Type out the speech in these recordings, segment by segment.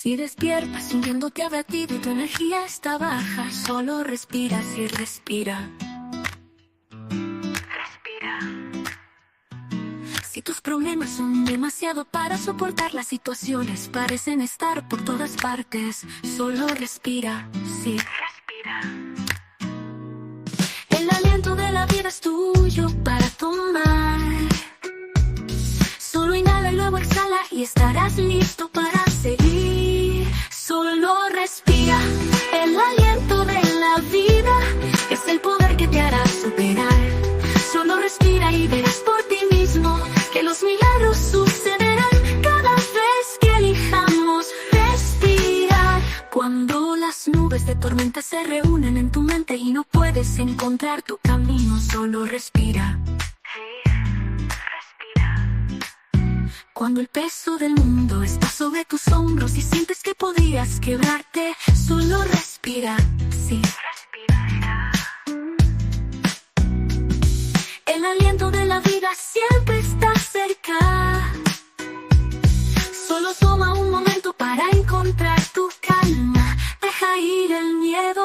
Si despiertas sintiéndote abatido y tu energía está baja, solo respiras y respira. Respira. Si tus problemas son demasiado para soportar, las situaciones parecen estar por todas partes, solo respira, sí, respira. El aliento de la vida es tuyo para tomar. Solo inhala y luego exhala y estarás listo para seguir. Solo respira. El aliento de la vida es el poder que te hará superar. Solo respira y verás por ti mismo que los milagros sucederán cada vez que elijamos respirar. Cuando las nubes de tormenta se reúnen en tu mente y no puedes encontrar tu camino, solo respira. Cuando el peso del mundo está sobre tus hombros y sientes que podrías quebrarte, solo respira, sí, respira. El aliento de la vida siempre está cerca. Solo toma un momento para encontrar tu calma. Deja ir el miedo.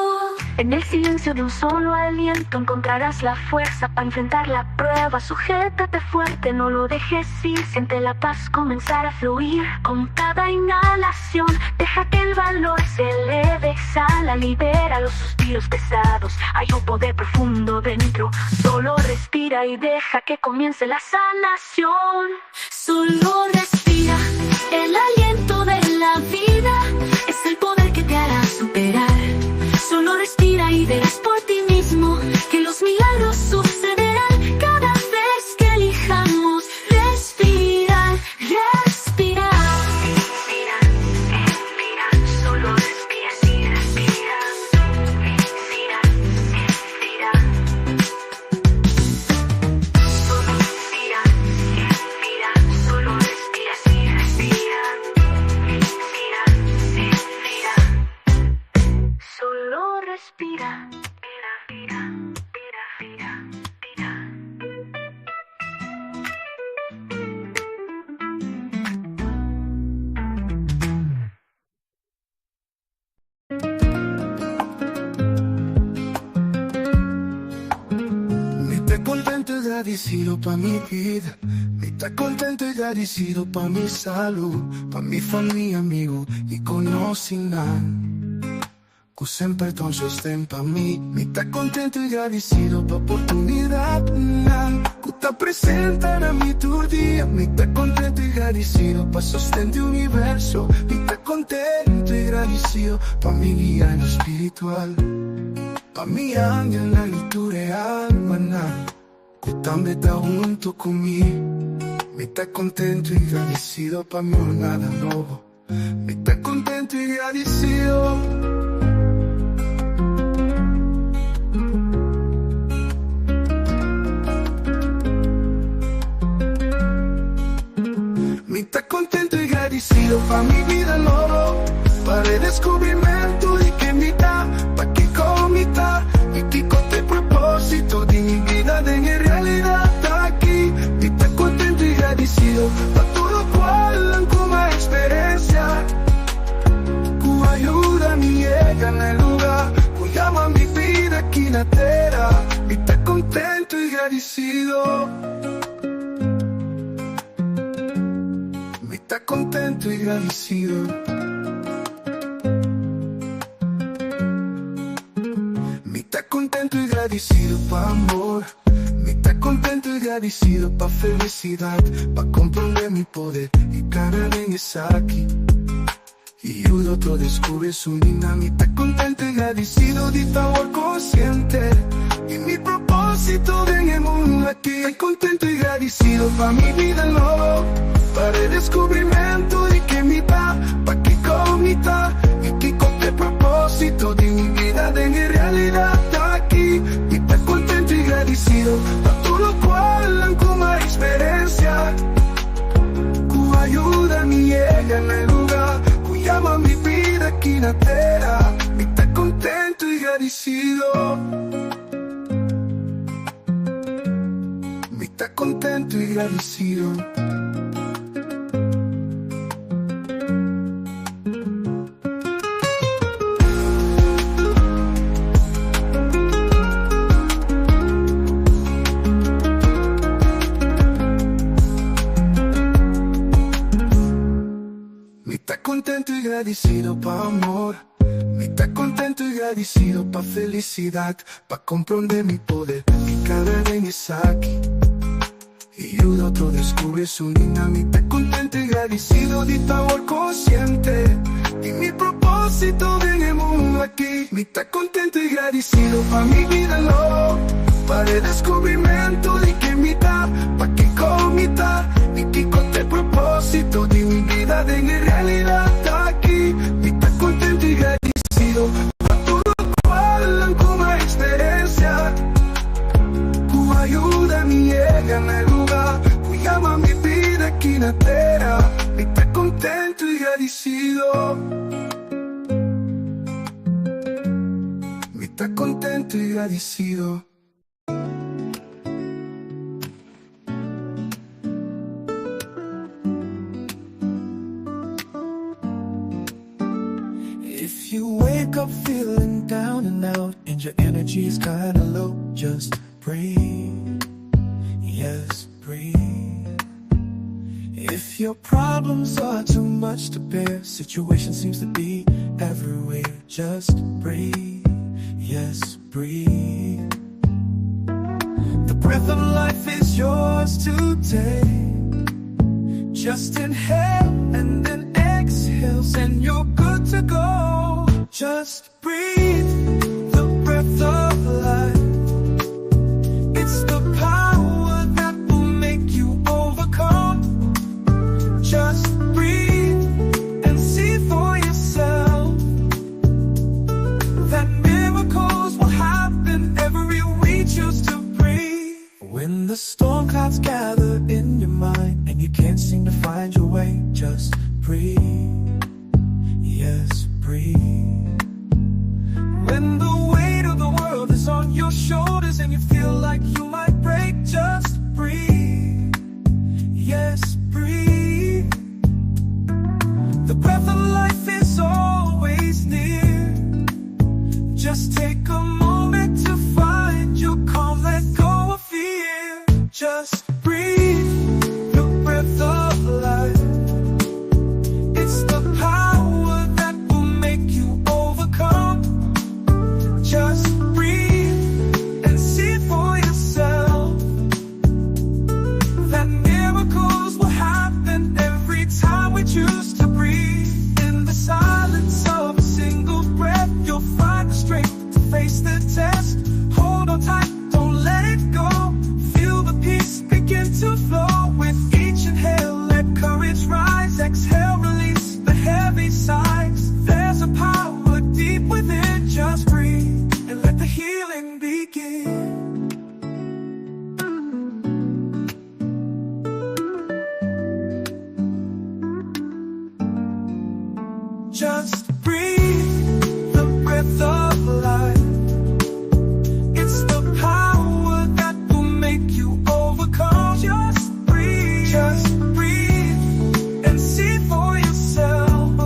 En el silencio de un solo aliento encontrarás la fuerza para enfrentar la prueba. Sujétate fuerte, no lo dejes ir. Siente la paz comenzar a fluir con cada inhalación. Deja que el valor se eleve, exhala, libera los suspiros pesados. Hay un poder profundo dentro. Solo respira y deja que comience la sanación. Solo respira. El aliento de la vida es el poder que te hará superar. Solo respira y verás por ti mismo que los milagros sucederán cada vez que elijamos respirar, respirar. Respira, respira, solo respira, sí, respira. Respira, respira. Solo respira, respira, solo respira, sí, respira. Respira, respira. Solo respira, respira, respira, respira. Mi te contento y agradecido pa' mi vida. Mi te contento y agradecido pa' mi salud, pa' mi familia, amigo y conocinán. Que sempre ton sostén pa' mi. Mi te contento y agradecido pa' oportunidad que te presentan a mi tu día. Mi te contento y agradecido pa' sostén de universo. Mi te contento y agradecido pa' mi guía en lo espiritual, pa' mi ángel en la luz real, maná, que también está junto conmigo. Mi te contento y agradecido pa' mi nada nuevo. Mi te contento y agradecido. Mi te contento y agradecido pa' mi vida nuevo, para el descubrimiento de que mi da, pa' que comita, y que con el propósito de mi vida de realidad está aquí. Mi te contento y agradecido pa' todo cual como experiencia, que ayuda a mi llega en el lugar, que llama mi vida aquí en la tierra. Mi te contento y agradecido. Está contento y agradecido. Mi está contento y agradecido pa' amor. Mi está contento y agradecido pa' felicidad, pa' comprender mi poder y cada vez es aquí. Y yo otro descubre su dinamita. Contento y agradecido de estar consciente y mi propósito en el mundo aquí. Contento y agradecido pa' mi vida nueva, para el descubrimiento de que mi da, pa' que comita, y que con el propósito de mi vida de mi realidad está aquí. Y estoy contento y agradecido pa' todo lo cual como experiencia, que ayuda a mi llega en el lugar, que llama a mi vida aquí en la tierra. Y estoy contento y agradecido. Mi está contento y agradecido. Mitad contento y agradecido pa' amor, mitad contento y agradecido pa' felicidad, pa' comprender mi poder, mi cada vez es aquí. Y el otro descubre su linda, mitad contento y agradecido de tu amor consciente. Y mi propósito en el mundo aquí, mitad contento y agradecido pa' mi vida, no. Para el descubrimiento de que mitad, pa' que con mitad, y que con el propósito de mi vida de en realidad está aquí. Mitad contento y agradecido pa' todo cual como experiencia. Tu ayuda me llega en el lugar, tu llama mi vida aquí en la tierra. Mitad contento y agradecido. Mitad contento y agradecido. If you wake up feeling down and out and your energy is kinda low, just breathe, yes, breathe. If your problems are too much to bear, situation seems to be everywhere, just breathe, yes, breathe. The breath of life is yours to take. Just inhale and then exhale, and you're good to go. Just breathe the breath of life. It's the power that will make you overcome. Just breathe and see for yourself that miracles will happen every we choose to breathe. When the storm clouds gather in your mind and you can't seem to find your way, just breathe, yes, breathe. When the weight of the world is on your shoulders and you feel like you might break, just breathe, yes, breathe. The breath of life is always near. Just take a moment to find your calm, let go of fear. Just breathe the breath of life. It's the power that will make you overcome. Just breathe and see for yourself that miracles will happen every time we choose to breathe. In the silence of a single breath, you'll find the strength to face the test. Hold on tight, don't let it go. Feel the peace begin to flow with each inhale. Let courage rise, exhale, release the heavy sighs. There's a power deep within, just breathe and let the healing begin. Just breathe the breath of life. It's the power that will make you overcome. Just breathe and see for yourself,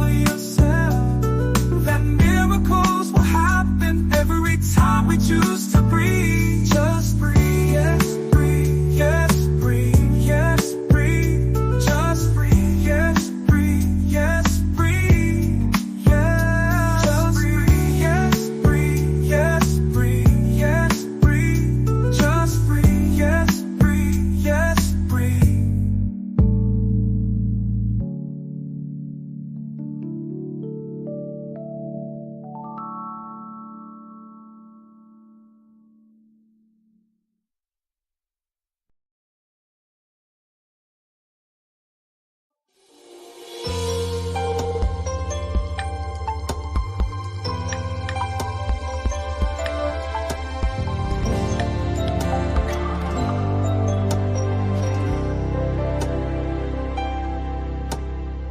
that miracles will happen every time we choose to breathe. Just breathe, yes, breathe, yes, breathe, yes, breathe. Just breathe, yes, breathe, yes, breathe, yes. Just breathe, yes, breathe, yes, breathe, yes, breathe. Just breathe, yes, breathe, yes, breathe.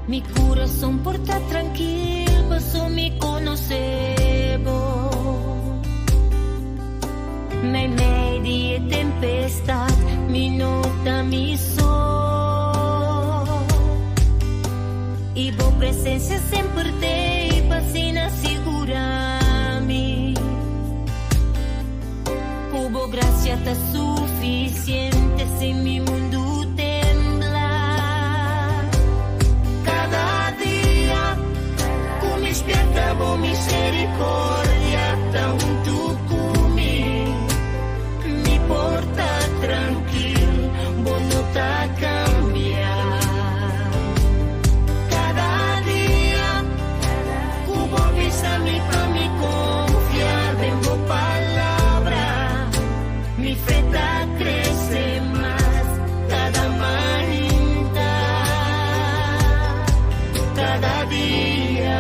Mi corazón porta tranquilo, paso mi conocebo. Me media tempestad, mi nota, mi sol. Y vos presencia siempre te pasina segura-me. Hubo gracia está suficiente sin mi mundo temblar. Cada día misericordia tanto cumi, mi porta tranquil, bueno ta cambiar. Cada día, cubo visa mi pa mi confiar en tu palabra, mi fe crece más cada mainta, cada día.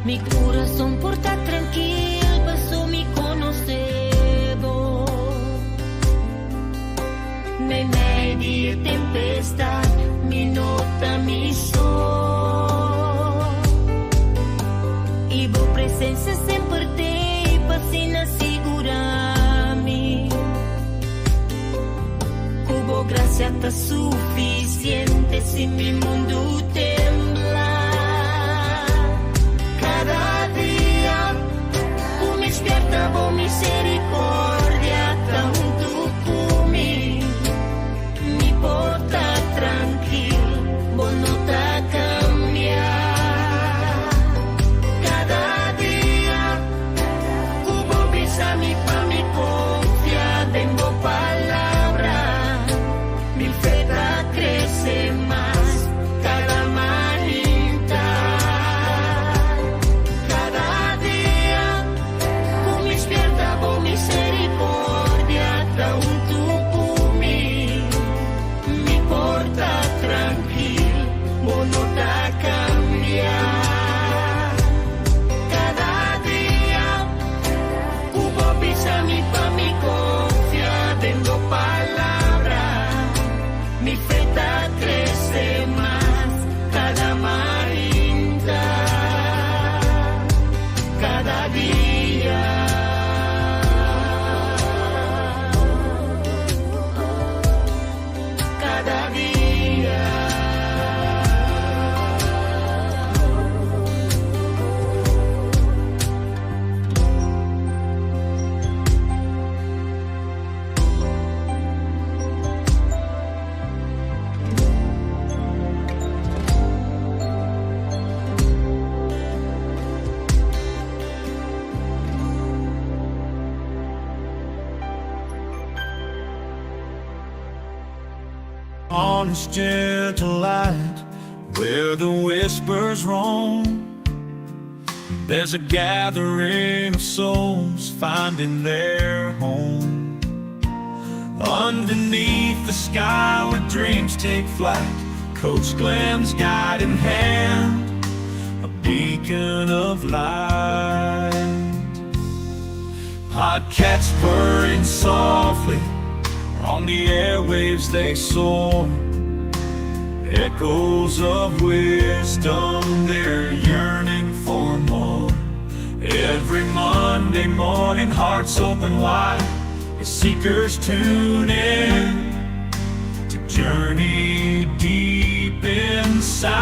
Mi corazón porta tranquilo, pasó mi conocido. Me media tempestad, mi nota, mi sol. Y vos presencia siempre te pasina segurami. Cubo gracia está suficiente si mi mundo tembla. Cada día, tú me despierta vos misericordia, tanto cumi, mi porta tranquil, vos no te cambiar. Cada día, cubo visa mi pa mi confia, tengo palabra, mi fe crece más cada manita. Cada día, tú me despierta vos misericordia, tanto cumi, mi porta tranquil, vos no te cambiar. Cada día, cubo visa mi pa mi confia, tengo palabra, mi fe crece más cada mainta, cada día. Cada día. On this gentle light, where the whispers roam, there's a gathering of souls finding their home. Underneath the sky where dreams take flight, Coach Glenn's guiding hand, a beacon of light. Podcasts purring softly, on the airwaves they soar, echoes of wisdom, they're yearning for more. Every Monday morning, hearts open wide, as seekers tune in to journey deep inside.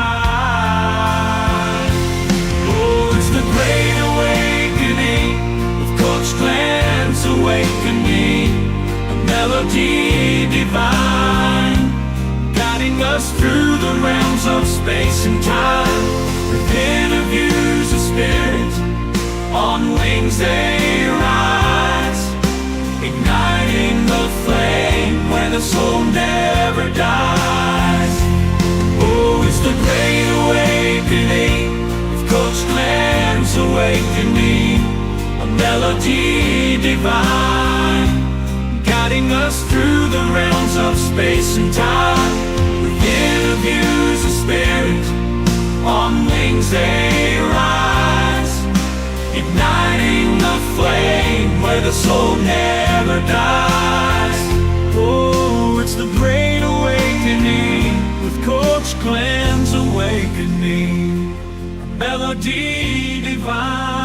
Oh, it's the great awakening with Coach Glenn's awakening, melody divine, guiding us through the realms of space and time. With interviews of spirit, on wings they rise, igniting the flame where the soul never dies. Oh, it's the great awakening, with Coach Glenn's awakening, a melody divine, guiding us through the realms of space and time. With interviews of spirit, on wings they rise, igniting the flame where the soul never dies. Oh, it's the great awakening, with Coach Glenn's awakening, a melody divine.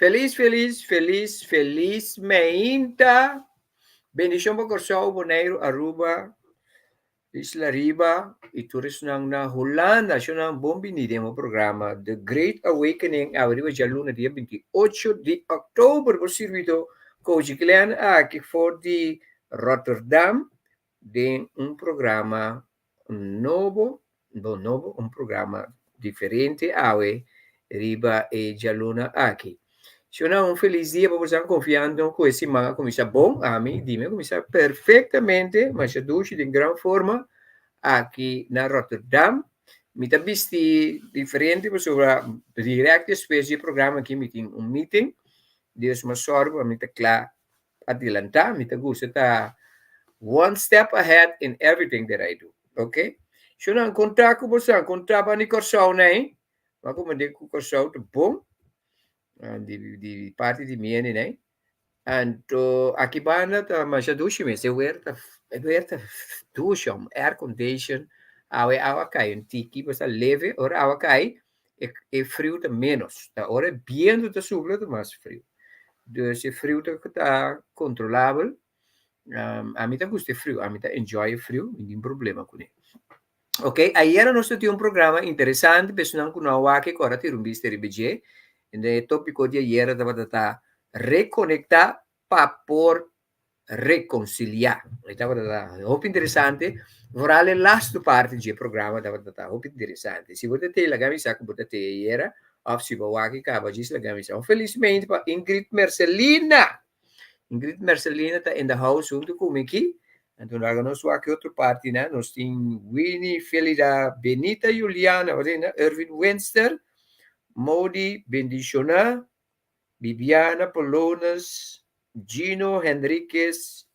Feliz mainta. Bendição para Corsão, Boneiro, Aruba, Isla Riba, e todos na Holanda. Siya na bom binili mo programa The Great Awakening. Arriba já luna dia 28 de outubro. Por servido, Coach Glenn aqui for de Rotterdam. De programa novo, programa diferente. Awe, Riba e Jaluna aqui. Siya feliz dia para você confiando com esse mga começa bom a mim, dime começa perfeitamente, mas a duche de grande forma aqui na Rotterdam. Me tá visti diferente sobre direct espécie programa aqui me tem meeting. Deus me sorba, me tá claro adiantar, me tá gusta tá one step ahead in everything that I do. Okay? Siya na kontra ko você, kontra pa ni Corsaw na eh. Ako mandi ko Corsaw to bom. Di parte di mia né? Anto aqui banda tá mas a ducha me se werta ducha air condition awa cai um tiki basta leve ora awa cai e frio tá menos tá ora viento tá subla tá mais frio dus e frio tá controlável a mim tá gosta frio a mim tá enjoy frio não tem problema com ele. Ok, ayer nós tínhamos programa interessante, pessoal que não há que agora ter visto de BG. O tópico de ayer estava reconectar para por reconciliar. Estava muito interessante. Vorrà le last parte do programa estava muito interessante. Se você tem a camisa que você tem ayer, ou se você aqui acaba de a camisa. Felizmente para Ingrid Mercelina. Ingrid Mercelina está in the house junto comigo aqui. Então, nós vamos aqui outra parte, né? Nós temos Winnie, Felida, Benita, Juliana, Erwin Wenster, Modi, Bendiciona, Bibiana, Polonas, Gino, Henriquez,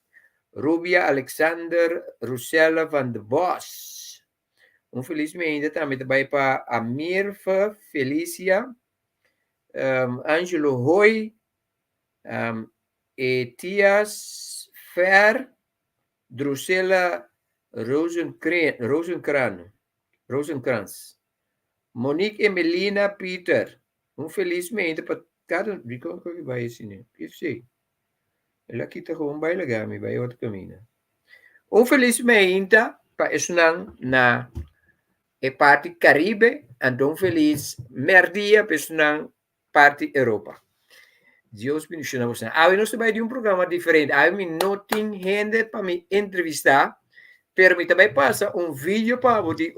Rubia, Alexander, Rusella van de Bos. Felizmente também vai para Amirfa, Felicia, Angelo Hoy, Etias Fer, Drusilla Rosenkrantz, Monique Emelina Peter. Felizmente para cada como que vai assim, que sei. Ela kita ko vai lagami vai outro caminho. Felizmente para isso na parte Caribe, então feliz merdia para parte Europa. Deus me ensina você. Nós vai de programa diferente. Me noting gente para me entrevistar, pero me também passa vídeo para de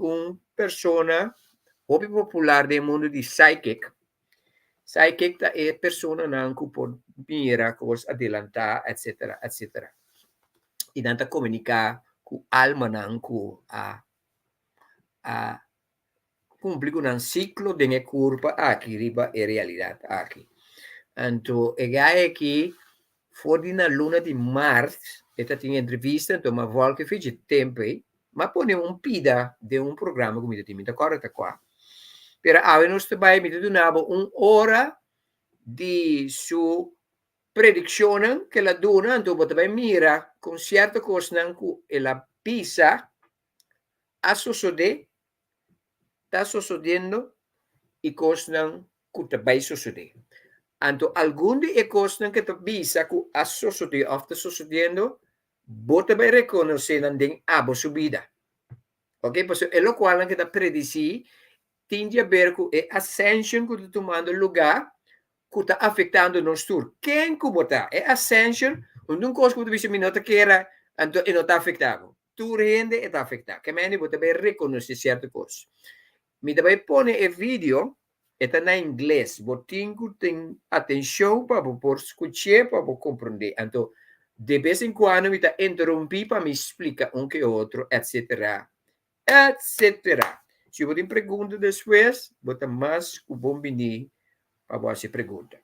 persona hobby popular do mundo de psychic. Psychic é persona não que pode mira coisas adelantar, etc, etc. E não comunicar com alma não com a cumprir com um ciclo de curva aqui riba é realidade aqui. Então, aqui, fora na luna de março, esta tinha entrevista, então, uma volta que fez tempo, mas põe pida de programa como eu tinha, correto qua. Pero nós também me donava hora de sua predição que ela dona, então, você também mira com certa coisa que ela pisa a suceder, está sucedendo e coisa que vai suceder. Então, algum de coisas que te visa que a sociedade está sucedendo, você vai reconhecer a subida. Ok? Porque é o qual que te predici, tem a ver com a ascension que está tomando lugar, que está afetando nós todos. Quem que está? É ascension, uma coisa que você me nota que era, então, não está afetado. Tu rende está afetado. Que meni você vai reconhecer certa coisa. Me vai pôr o vídeo. Está na inglês, você tem atenção para você escutar, para você compreender. Então, de vez em quando, me interromper para me explicar que outro, etc. Etc. Se você tem pergunta depois, você mais o bom venir para você pergunta.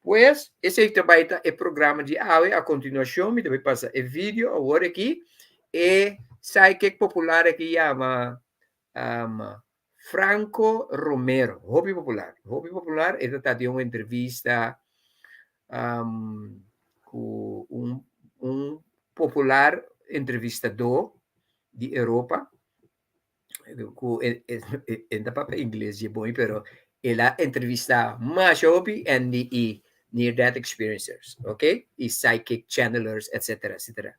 Pois, esse também é o programa de hoje. A continuação, me também passa o vídeo agora aqui. E sai que popular aqui chama Franco Romero, hobby popular. Hobby popular, esta está de uma entrevista com popular entrevistador de Europa. Ainda para inglês é bom, pero ela entrevista mais hobby e near-death experiencers, okay? I-psychic channelers, etc., etc.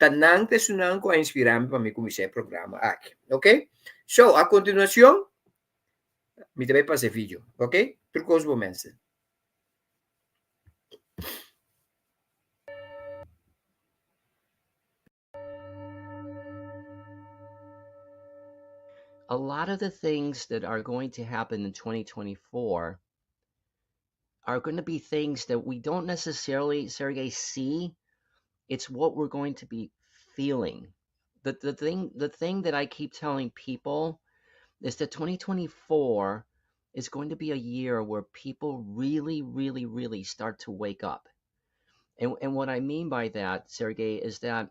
Tanang te sunang ko inspirami pa mi kumisay programa aqui, okay? So, a continuación, mi também passei vídeo, ok? Turcos momentos. A lot of the things that are going to happen in 2024 are going to be things that we don't necessarily, Sergey, see. It's what we're going to be feeling. The thing that I keep telling people is that 2024 is going to be a year where people really, really, really start to wake up. And what I mean by that, Sergey, is that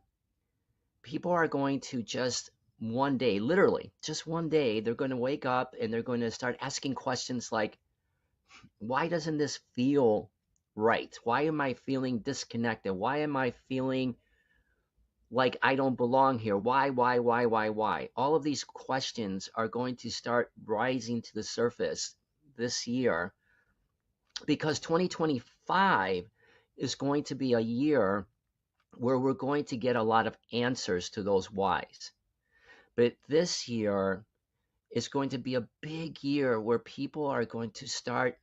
people are going to just one day, literally, just one day, they're going to wake up and they're going to start asking questions like, why doesn't this feel right? Why am I feeling disconnected? Why am I feeling like I don't belong here? Why? All of these questions are going to start rising to the surface this year because 2025 is going to be a year where we're going to get a lot of answers to those whys. But this year is going to be a big year where people are going to start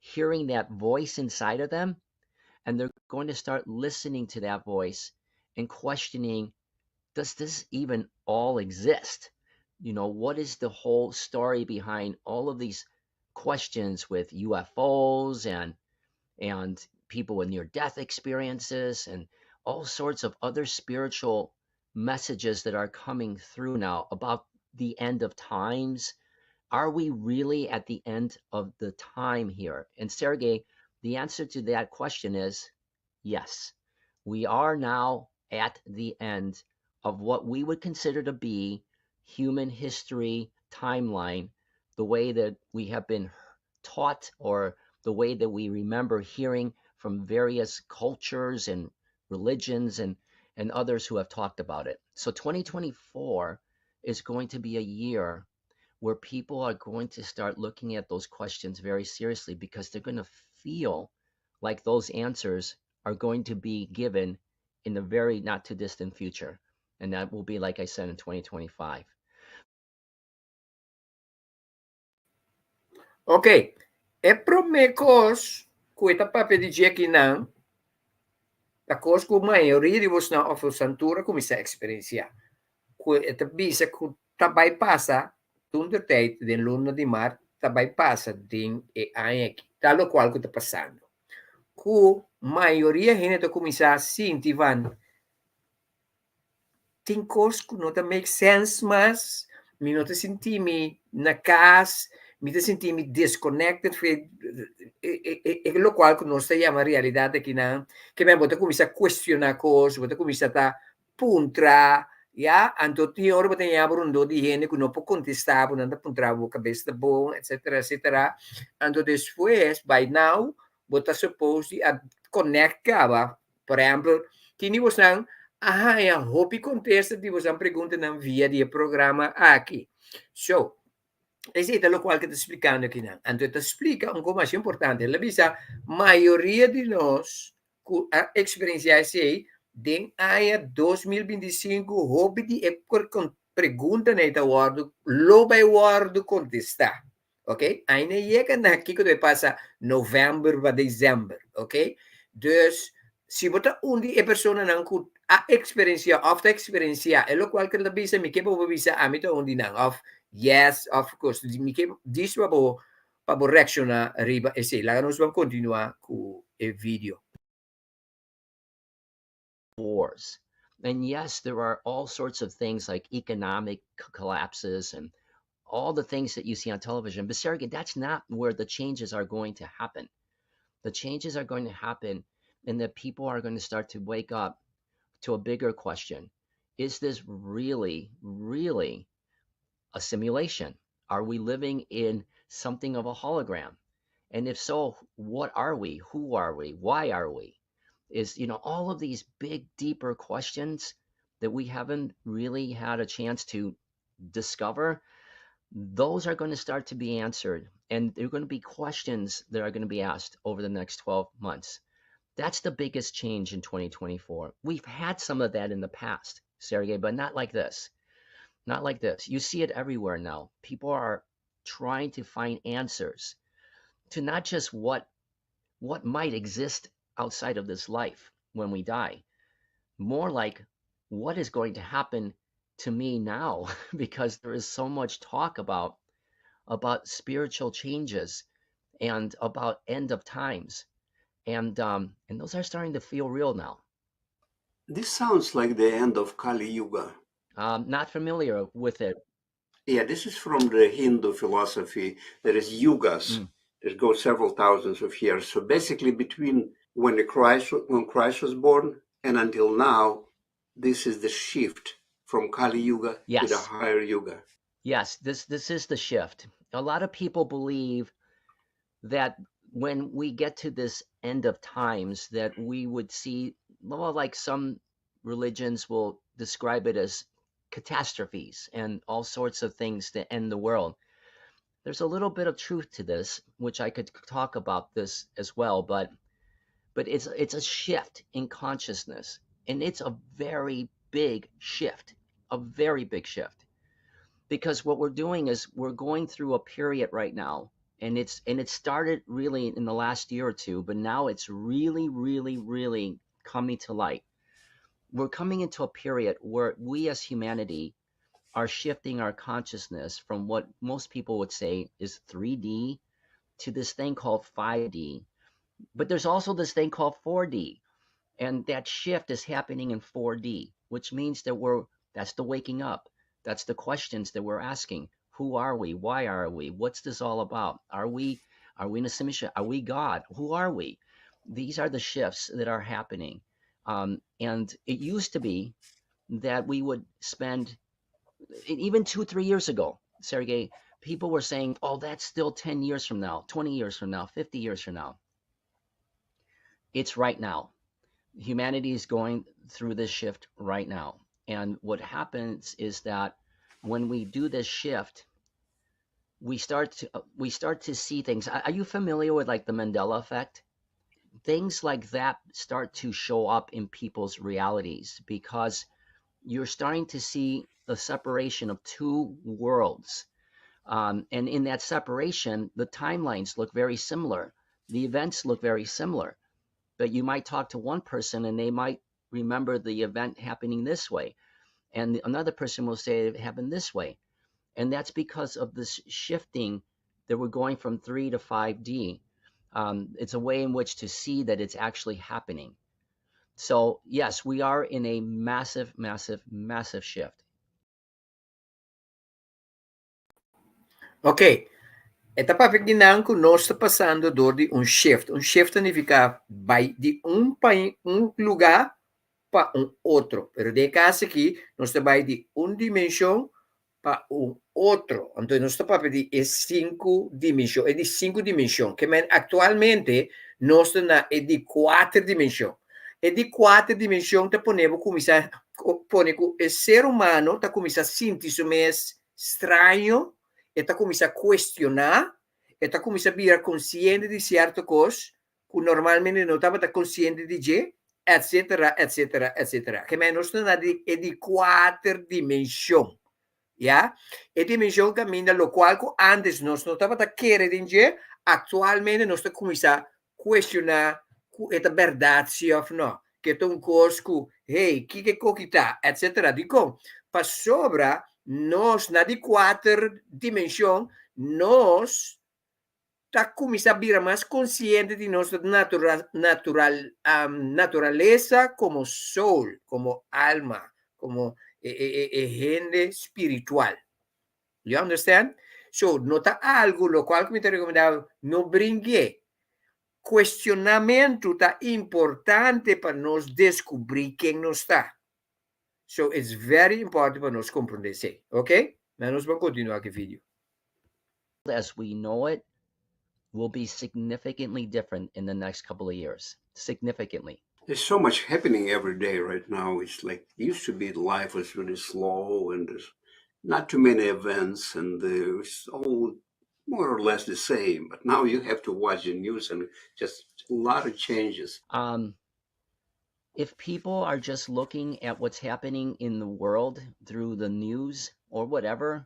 hearing that voice inside of them, and they're going to start listening to that voice and questioning, does this even all exist? What is the whole story behind all of these questions with UFOs and people with near death experiences and all sorts of other spiritual messages that are coming through now about the end of times. Are we really at the end of the time here? And Sergey, the answer to that question is yes. We are now at the end of what we would consider to be human history timeline, the way that we have been taught or the way that we remember hearing from various cultures and religions and others who have talked about it. So 2024 is going to be a year where people are going to start looking at those questions very seriously because they're going to feel like those answers are going to be given in the very not too distant future. And that will be, like I said, in 2025. Okay. E promekos kuita papedi aqui não, da cos que a maioria de vocês na oferecentura começa a experienciar. Kuita bisa ku tabai passa tudo tijd den luna de mar tabai passa din e anhek, tal qual que está passando. Ku maioria gente começa a sentir van tem coisas que não make sense, mas me não te senti me na casa, me te senti me disconnected, e lo qual que não sei a realidade aqui não, que me bota começar a questionar coisas, bota começar a puntra, ja, anto ti ora bota ya brundo di gente que não pode contestar, não puntra a cabeça bom, etc, etc. Anto depois, by now, bota supposed a conectar, por exemplo, que ni você ah, hopi contesta di você pergunta na via di programa aqui. So, esiste lo qual che ti explicando aqui não. Então, te explica um pouco mais importante. Ela bisa, maioria de nós a experienciar sei den aia 2025 hobby di e pergunta neta word lo by word contestar. Ok? Ainda chega na que de passa novembro a dezembro, ok? Dus se você undi e persona não a experiência of the experiência é lo qual que la bisa mi que bo bisa a mi to undi não of yes of course mi que dis pa bo reacciona riba e se la nos vamos continuar com o vídeo. Wars. And yes, there are all sorts of things like economic collapses and all the things that you see on television. But Sergey, that's not where the changes are going to happen. The changes are going to happen and that people are going to start to wake up to a bigger question. Is this really, really a simulation? Are we living in something of a hologram? And if so, what are we? Who are we? Why are we? All of these big, deeper questions that we haven't really had a chance to discover. those are going to start to be answered. And there are going to be questions that are going to be asked over the next 12 months. That's the biggest change in 2024. We've had some of that in the past, Sergey, but not like this. Not like this. You see it everywhere now. People are trying to find answers to not just what might exist outside of this life when we die, more like what is going to happen to me now because there is so much talk about spiritual changes and about end of times, and those are starting to feel real now. This sounds like the end of Kali Yuga. Not familiar with it. Yeah, this is from the Hindu philosophy. There is yugas Mm. that go several thousands of years. So basically, between when Christ was born and until now, this is the shift from Kali Yuga to the Yes, higher Yuga. yes, this is the shift. A lot of people believe that when we get to this end of times that we would see, well, like some religions will describe it as catastrophes and all sorts of things to end the world. There's a little bit of truth to this, which I could talk about this as well, but it's a shift in consciousness, and it's a very big shift, a very big shift, because what we're doing is we're going through a period right now, and it started really in the last year or two, but now it's really coming to light. We're coming into a period where we as humanity are shifting our consciousness from what most people would say is 3D to this thing called 5D. But there's also this thing called 4D. And that shift is happening in 4D, which means that that's the waking up. That's the questions that we're asking. Who are we? Why are we? What's this all about? Are we in a submission? Are we God? Who are we? These are the shifts that are happening. And it used to be that we would spend, even 2, 3 years ago, Sergey, people were saying, oh, that's still 10 years from now, 20 years from now, 50 years from now. It's right now. Humanity is going through this shift right now. And what happens is that when we do this shift, we start to see things. Are you familiar with like the Mandela effect? Things like that start to show up in people's realities because you're starting to see the separation of two worlds. And in that separation, the timelines look very similar. The events look very similar. But you might talk to one person and they might remember the event happening this way. And another person will say it happened this way. And that's because of this shifting that we're going from 3 to 5D. It's a way in which to see that it's actually happening. So, yes, we are in a massive shift. Ok, etapa ginang que nós está passando dor de shift. Shift significa vai de lugar para outro. Pero de caso aqui, nós vai de dimensão para outro. Então, nós está de 5 dimensões. É de 5 dimensões. Que atualmente, nós está de 4 dimensões. É de 4 dimensões, está ponendo começar pone que o ser humano está começar a sentir-se mais estranho, está começar a questionar, está começar a virar consciente de certa coisa que normalmente não estava consciente de, etc, etc, etc. Que nós estamos de 4 dimensões. Ja? E dimensão caminha lokual que antes nós não estava querendo de, atualmente nós estamos começar a questionar que é verdade ou não. Que é coisa que, hey, que está, etc. Digo, para sobra, nós na de 4 dimensões, nós está começando a virar mais consciente de nossa natureza como soul, como alma, como gente espiritual. You understand? So, nota algo, lo qual que me te recomendado, no brinque. Questionamento está importante para nós descobrir quem nós está. So, it's very important para nós compreender isso, ok? Mas nós vamos continuar aqui o vídeo. As we know it will be significantly different in the next couple of years. Significantly. There's so much happening every day right now. It's like, it used to be life was really slow and not too many events, and it's all more or less the same. But now you have to watch the news, and just a lot of changes. If people are just looking at what's happening in the world through the news or whatever,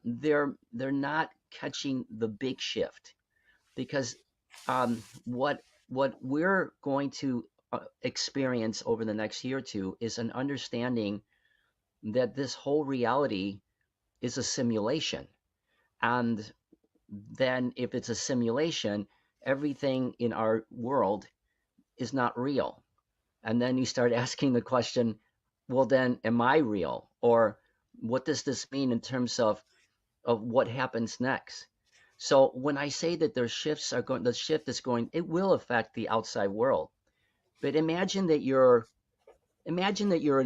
they're not catching the big shift, because what we're going to experience over the next year or two is an understanding that this whole reality is a simulation. And then if it's a simulation, everything in our world is not real. And then you start asking the question, well, then am I real? Or what does this mean in terms of what happens next? So when I say that the shift is going, it will affect the outside world. But imagine that you're in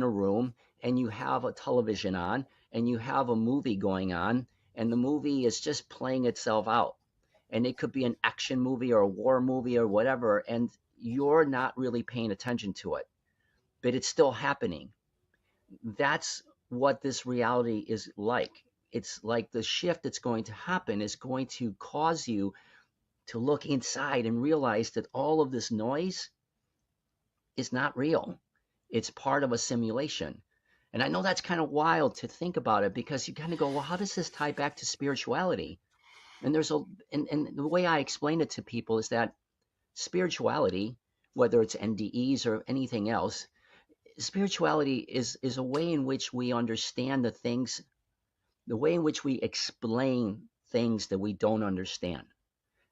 a room and you have a television on and you have a movie going on, and the movie is just playing itself out. And it could be an action movie or a war movie or whatever, and you're not really paying attention to it, but it's still happening. That's what this reality is like. It's like the shift that's going to happen is going to cause you to look inside and realize that all of this noise is not real. It's part of a simulation. And I know that's kind of wild to think about it, because you kind of go, well, how does this tie back to spirituality? And and the way I explain it to people is that spirituality, whether it's NDEs or anything else, spirituality is a way in which we understand the way in which we explain things that we don't understand.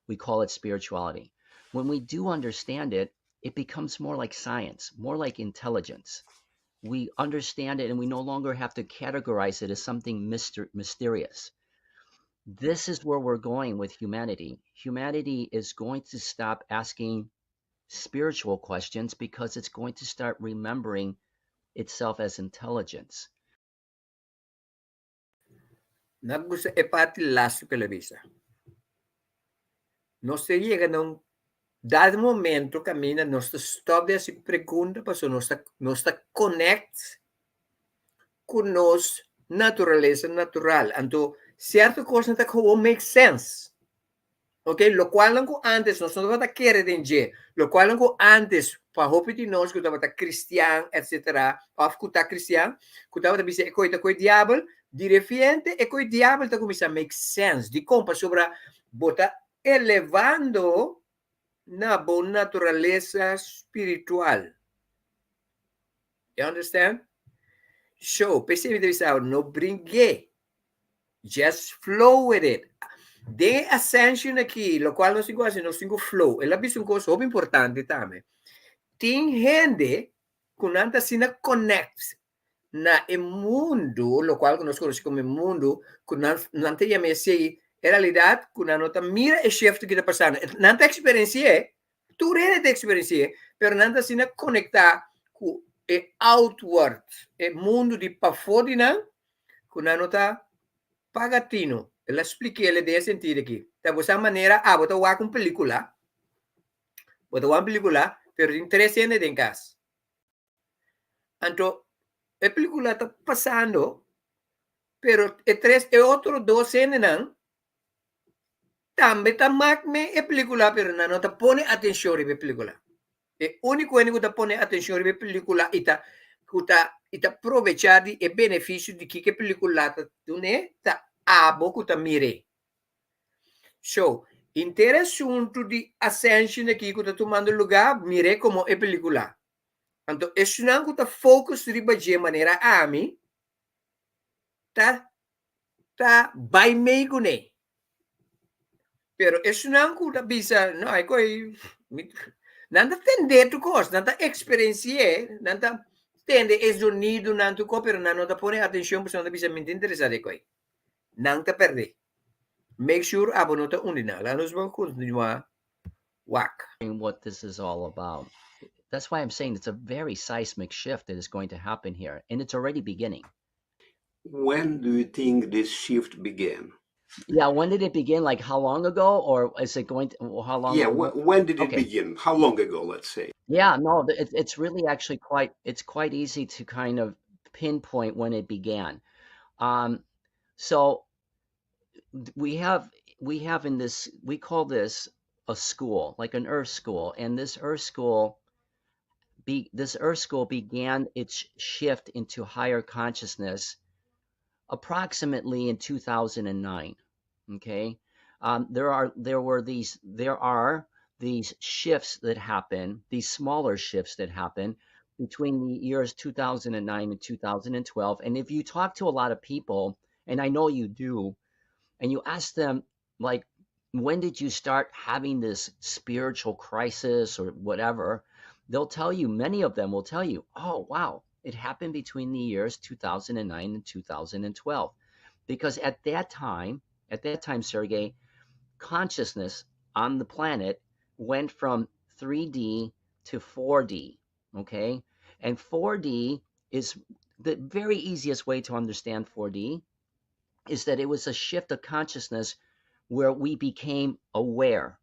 We call it spirituality. When we do understand it, it becomes more like science, more like intelligence. We understand it and we no longer have to categorize it as something mysterious. This is where we're going with humanity. Humanity is going to stop asking spiritual questions because it's going to start remembering itself as intelligence. Nagusa epati lasso pela visa. Nós chega num dado momento caminha, nós stop e se pergunta, porque nós connect com nós natureza natural. Então, certa coisa não como make sense. Ok? Lo qual não antes nós não estava querendo entender. Lo qual não antes para roupa de nós que estava cristiano, etc. Para escutar cristiano, que estava dizendo coisa com o diabo, de repente e com o diabo está começando a make sense. De como sobre botar elevando na boa natureza espiritual. You understand? So, percebe divisão, no brinque. Just flow with it. De ascension aqui, lo qual nós temos flow. Ela é uma coisa muito importante também. Tem gente que não está sendo connect na mundo, lo qual nós conhecemos como mundo, que não tem a mesma realidade, que não está mira e shift que está passando. Não está experiencia, tu realmente experiencia, pero não está sendo conectar com o outward, o mundo de para fora, que não está pagatino. Ela explica ele de sentido aqui. Da essa maneira, bota uma película. Bota uma película, pero tem 3 cenas em casa. Então, a película está passando, pero e outro 2 cenas não. Também está magme a película, pero não está põe atenção na película. O único que está põe atenção na película está aproveitar o benefício de que a película está abo que está mire. So, interessante de ascension aqui que está tomando lugar, mire como é película. Então, isso não que está focus de maneira a mim, tá by meio com ele. Pero isso não que está bisa, não é coi, não está tender tu coisa, não está experienciar, não está tender esse unido, não tu co, pero não está põe atenção, porque não está bisa muito interessado coi. Não está perde. Make sure abonota undina. Lanos vão continuar whack. What this is all about. That's why I'm saying it's a very seismic shift that is going to happen here, and it's already beginning. When do you think this shift began? Yeah, when did it begin? Like how long ago, or is it going to? How long? Yeah, when did it begin? How long ago? Let's say. Yeah, no, it's really actually quite easy to kind of pinpoint when it began. So we have in this, we call this a school, like an earth school, and this earth school began its shift into higher consciousness approximately in 2009. Okay, there are these shifts that happen, these smaller shifts that happen between the years 2009 and 2012. And if you talk to a lot of people, and I know you do, and you ask them, like, when did you start having this spiritual crisis or whatever, they'll tell you, many of them will tell you, oh, wow, it happened between the years 2009 and 2012. Because at that time, Sergey, consciousness on the planet went from 3D to 4D. Okay. And 4D is the very easiest way to understand 4D is that it was a shift of consciousness where we became aware.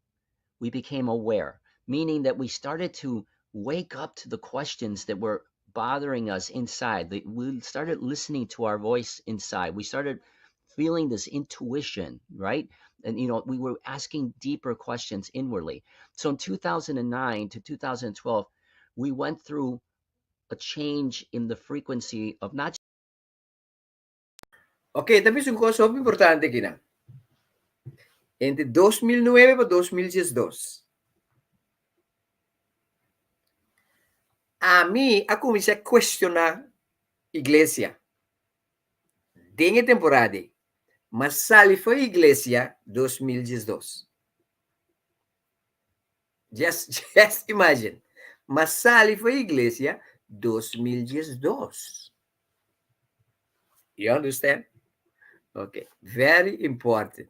We became aware, meaning that we started to wake up to the questions that were bothering us inside. We started listening to our voice inside. We started feeling this intuition, right? And, we were asking deeper questions inwardly. So in 2009 to 2012, we went through a change in the frequency of not. Okay, tapi sungguh sob importante kina. Entre 2009 para 2012. A mí, aku comecei a questionar igreja. Dengue temporada. Mas sali foi igreja 2012. Just imagine. Mas sali foi igreja 2012. You understand? Okay, very important.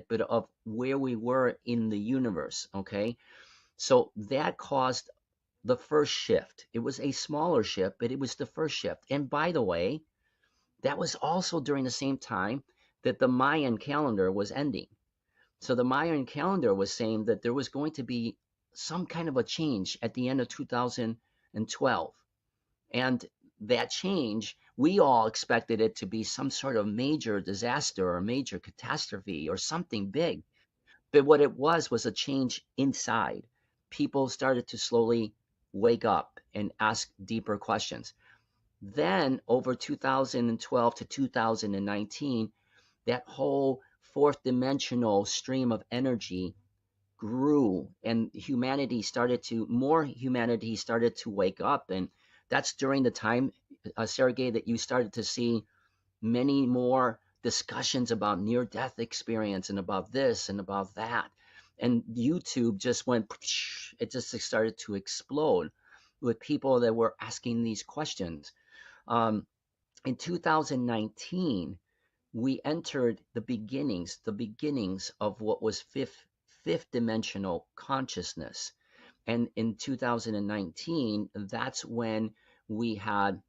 But of where we were in the universe, okay? So that caused the first shift. It was a smaller shift, but it was the first shift. And by the way, that was also during the same time that the Mayan calendar was ending. So the Mayan calendar was saying that there was going to be some kind of a change at the end of 2012. And that change, we all expected it to be some sort of major disaster or major catastrophe or something big. But what it was a change inside. People started to slowly wake up and ask deeper questions. Then over 2012 to 2019, that whole fourth dimensional stream of energy grew, and humanity started to wake up. And that's during the time, Sergey, that you started to see many more discussions about near-death experience and about this and about that. And YouTube just went, it just started to explode with people that were asking these questions. In 2019, we entered the beginnings of what was fifth dimensional consciousness. And in 2019, that's when we had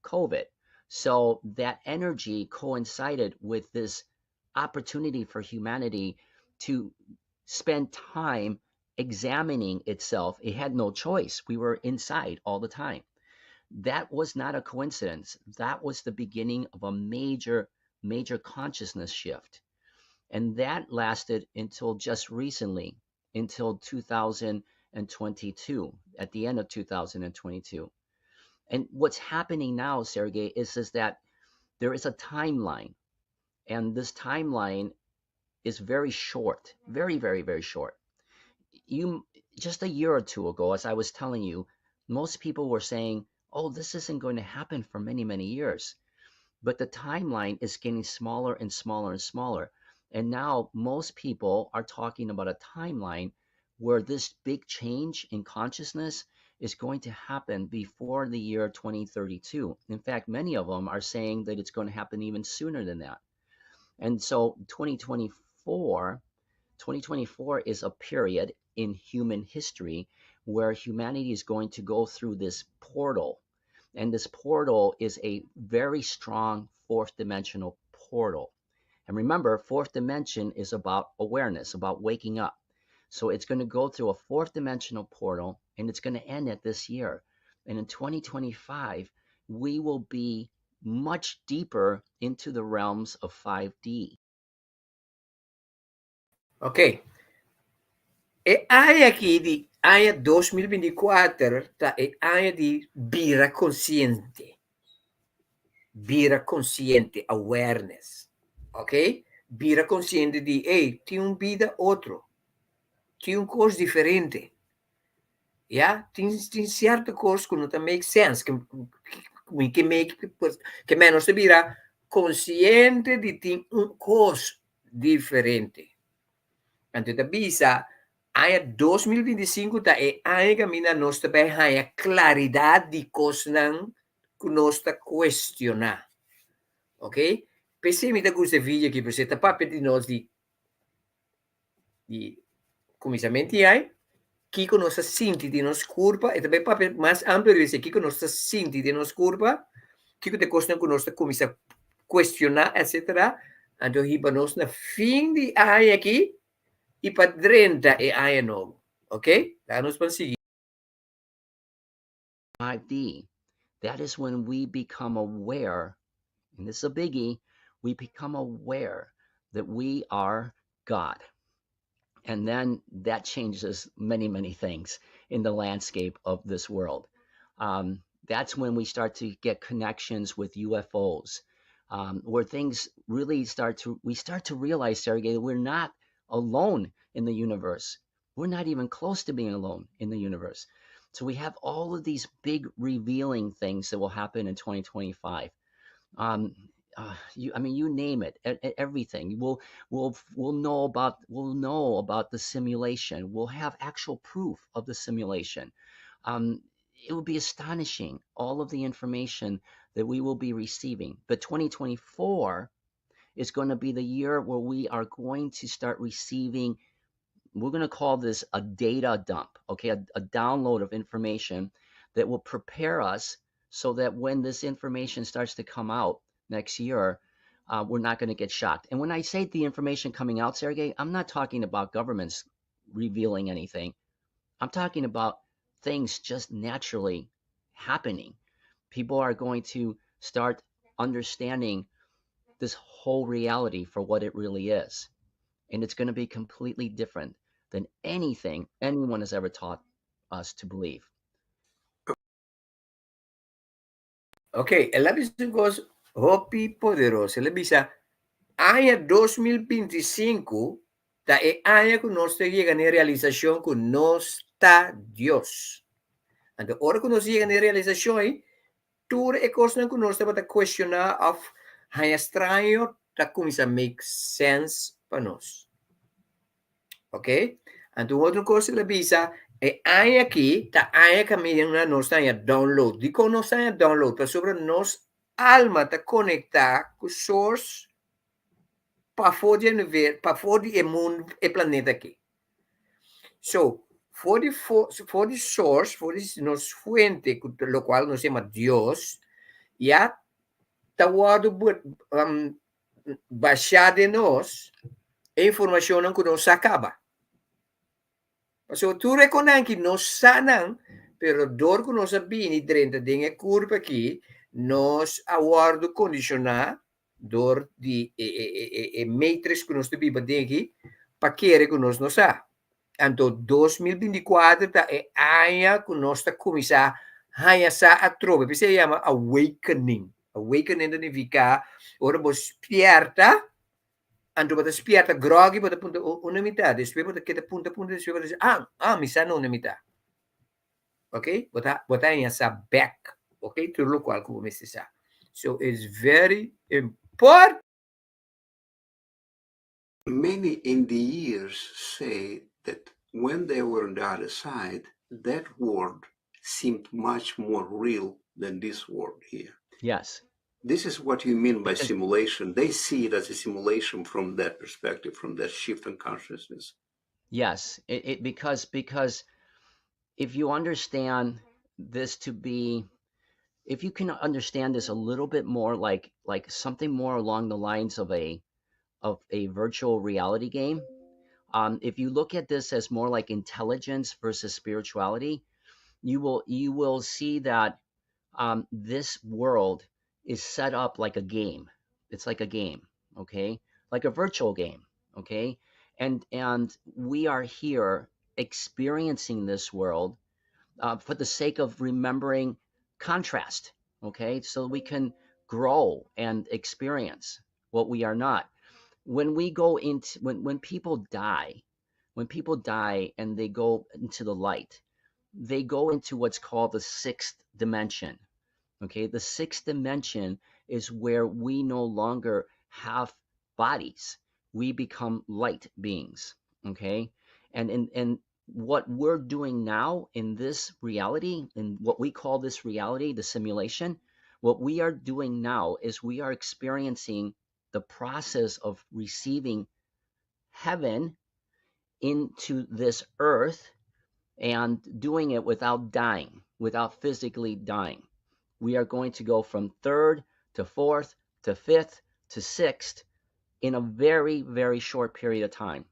COVID. So that energy coincided with this opportunity for humanity to spend time examining itself. It had no choice. We were inside all the time. That was not a coincidence. That was the beginning of a major consciousness shift. And that lasted until just recently, until 2022, at the end of 2022. And what's happening now, Sergey, is that there is a timeline. And this timeline is very short, very, very, very short. Just a year or two ago, as I was telling you, most people were saying, oh, this isn't going to happen for many, many years. But the timeline is getting smaller and smaller and smaller. And now most people are talking about a timeline where this big change in consciousness is going to happen before the year 2032. In fact, many of them are saying that it's going to happen even sooner than that. And so 2024 is a period in human history where humanity is going to go through this portal. And this portal is a very strong fourth dimensional portal. And remember, fourth dimension is about awareness, about waking up. So it's going to go through a fourth dimensional portal, and it's going to end at this year. And in 2025, we will be much deeper into the realms of 5D. Ok. E hai aqui di AIA 2024 tá, e AIA di bira consciente. Bira consciente, awareness. Ok? Bira consciente di, hey, tem vida outro. Tem coisa diferente. Yeah? Tem certa coisa que não make sense. Que make, que menos se bira consciente de tem coisa diferente. Então, da bisa, aí 2025 tá é aí que mina nós também há claridade de coisas que nós tá questionar, ok? Pensei me da gusta vídeo aqui, você tá papo de nós de começamento aí, que nós senti de nós curva, e também papo mais amplo de você, que nós senti de nós curva, que te costa que nós começa a questionar, etc. Então, hiba nós na fim de aí aqui, e para 30 é aí novo, ok? Lá nós vamos seguir. 5D, that is when we become aware, and this is a biggie, we become aware that we are God. And then that changes many, many things in the landscape of this world. That's when we start to get connections with UFOs, where things really we start to realize, Sergey, that we're not alone in the universe. We're not even close to being alone in the universe. So we have all of these big revealing things that will happen in 2025. You name it, everything. We'll know about the simulation. We'll have actual proof of the simulation. It will be astonishing, all of the information that we will be receiving. But 2024 is going to be the year where we are going to start receiving, we're going to call this a data dump, okay, a download of information that will prepare us so that when this information starts to come out next year, we're not going to get shocked. And when I say the information coming out, Sergey, I'm not talking about governments revealing anything. I'm talking about things just naturally happening. People are going to start understanding this whole reality for what it really is. And it's going to be completely different than anything anyone has ever taught us to believe. Ok, ela bisa coisa hopi poderosa. Ela bisa año 2025 ta é año que nós chegamos na realização que nós está Deus. Então, hora que nós chegamos na realização aí, tudo é coisa que nós estamos a questionar of é estranho, tá começa a make sense para nós. Ok? Então, outra coisa ela bisa é aí aqui, tá aí caminhando na nossa download. Digo nós download, para sobre nós alma tá conectar com source para fora do universo, para fora do mundo e planeta aqui. So, for the source, for the nos fuente, lo cual nos chama Deus, já está baixar de nós a informação que nos acaba. So, tu reconhece que nós sanam, pero dor que nós sabemos dentro de curva aqui, nós aguardo condicionar dor de matrix que nós temos aqui, para que nós não sa. Então, 2024 é ano que nós está começar a atrobe, se chama awakening. Awakening significa, ora você despierta, então você despierta groggy, você punta uma metade, depois você queda punta, depois você diz, me sana uma metade. Ok? Você em essa back, ok? Tudo lokual como você sabe. So, it's very important. Many in the years say that when they were on the other side, that world seemed much more real than this world here. Yes. This is what you mean by simulation. They see it as a simulation from that perspective, from that shift in consciousness. Yes, because if you understand this to be, if you can understand this a little bit more like something more along the lines of a virtual reality game, if you look at this as more like intelligence versus spirituality, you will see that this world is set up like a game. It's like a game, okay? Like a virtual game, okay? And we are here experiencing this world for the sake of remembering contrast, okay? So we can grow and experience what we are not. When we go into when people die and they go into the light, they go into what's called the sixth dimension. Okay, the sixth dimension is where we no longer have bodies. We become light beings. Okay, and what we're doing now in this reality, in what we call this reality, the simulation, what we are doing now is we are experiencing the process of receiving heaven into this earth and doing it without dying, without physically dying. We are going to go from third to fourth to fifth to sixth in a very, very short period of time.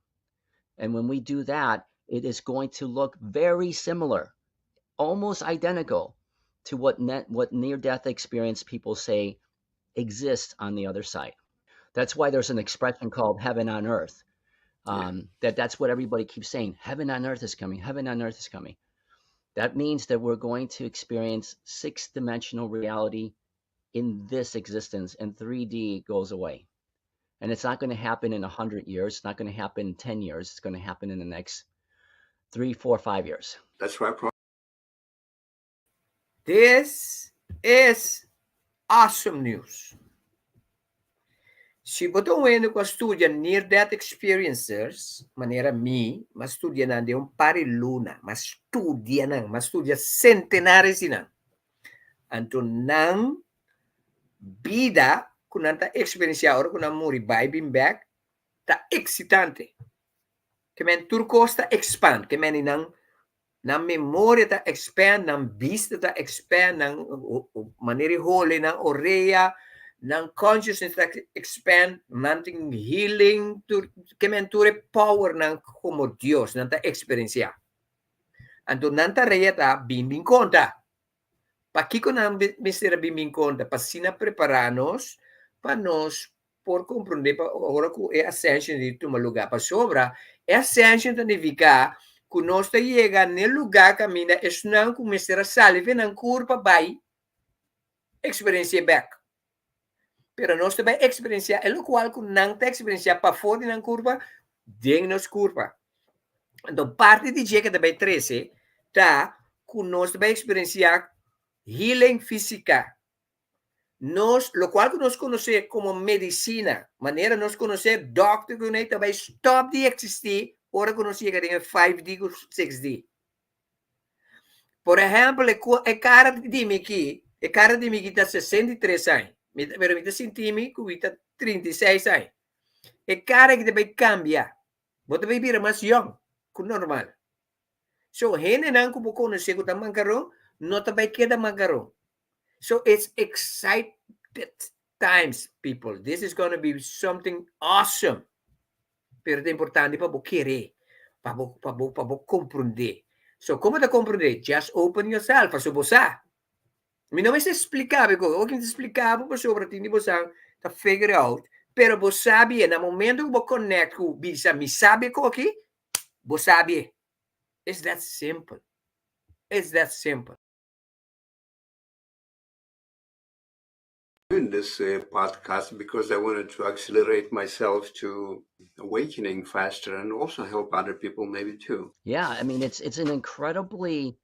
And when we do that, it is going to look very similar, almost identical to what near-death experience people say exists on the other side. That's why there's an expression called heaven on earth. That's what everybody keeps saying. Heaven on earth is coming. Heaven on earth is coming. That means that we're going to experience six-dimensional reality in this existence, and 3D goes away. And it's not going to happen in 100 years. It's not going to happen in 10 years. It's going to happen in the next 3, 4, 5 years. That's right. This is awesome news. Se botou que studia near-death experiencers, maneira mas studia de pari luna, mas studia centenares não. Anto não vida kunanta experiencia ora kuna muri vibing back ta excitante. Que men turcosta expand, que men na memória ta expand, na vista ta expand, na maneira hole na oreia, na consciousness ta expand, nanting healing, que men ture power na como Dios, nanta experiencia. Anto nanta reia ta bimbing conta. Pakiko na Mr. Bimbing conta, pasina preparanos, para nós por compreender agora que é ascension de uma lugar para sobra, é ascension significa que nós chega no lugar caminha é não começar a salve na curva vai experiência back. Pero nós também experiência é lokual que não tem experiência para fora na curva, dentro na curva. Então parte de dia que também 13 tá que nós também experienciar healing física. Lo cual que nos conocemos como medicina, manera nos conocer doctor que nos também stop de existir, ora que nos chega em 5D ou 6D. Por exemplo, é cara de mim que está 63 anos, pero me senti-me que está 36 anos. É cara que deve cambiar, você deve vir mais young, que normal. So, hene não como conhecer que está mancarão, não também queda mancarão. So it's excited times, people. This is going to be something awesome. Pero é importante para você querer, para você compreender. So, como te compreender? Just open yourself para você. Me não é explicar, porque eu que explicar para você, para você tá figure out. Pero você sabe, no momento que você conecta com você, me sabe o que? Você sabe. It's that simple. It's that simple. Doing this podcast because I wanted to accelerate myself to awakening faster and also help other people maybe too. Yeah, I mean it's an incredible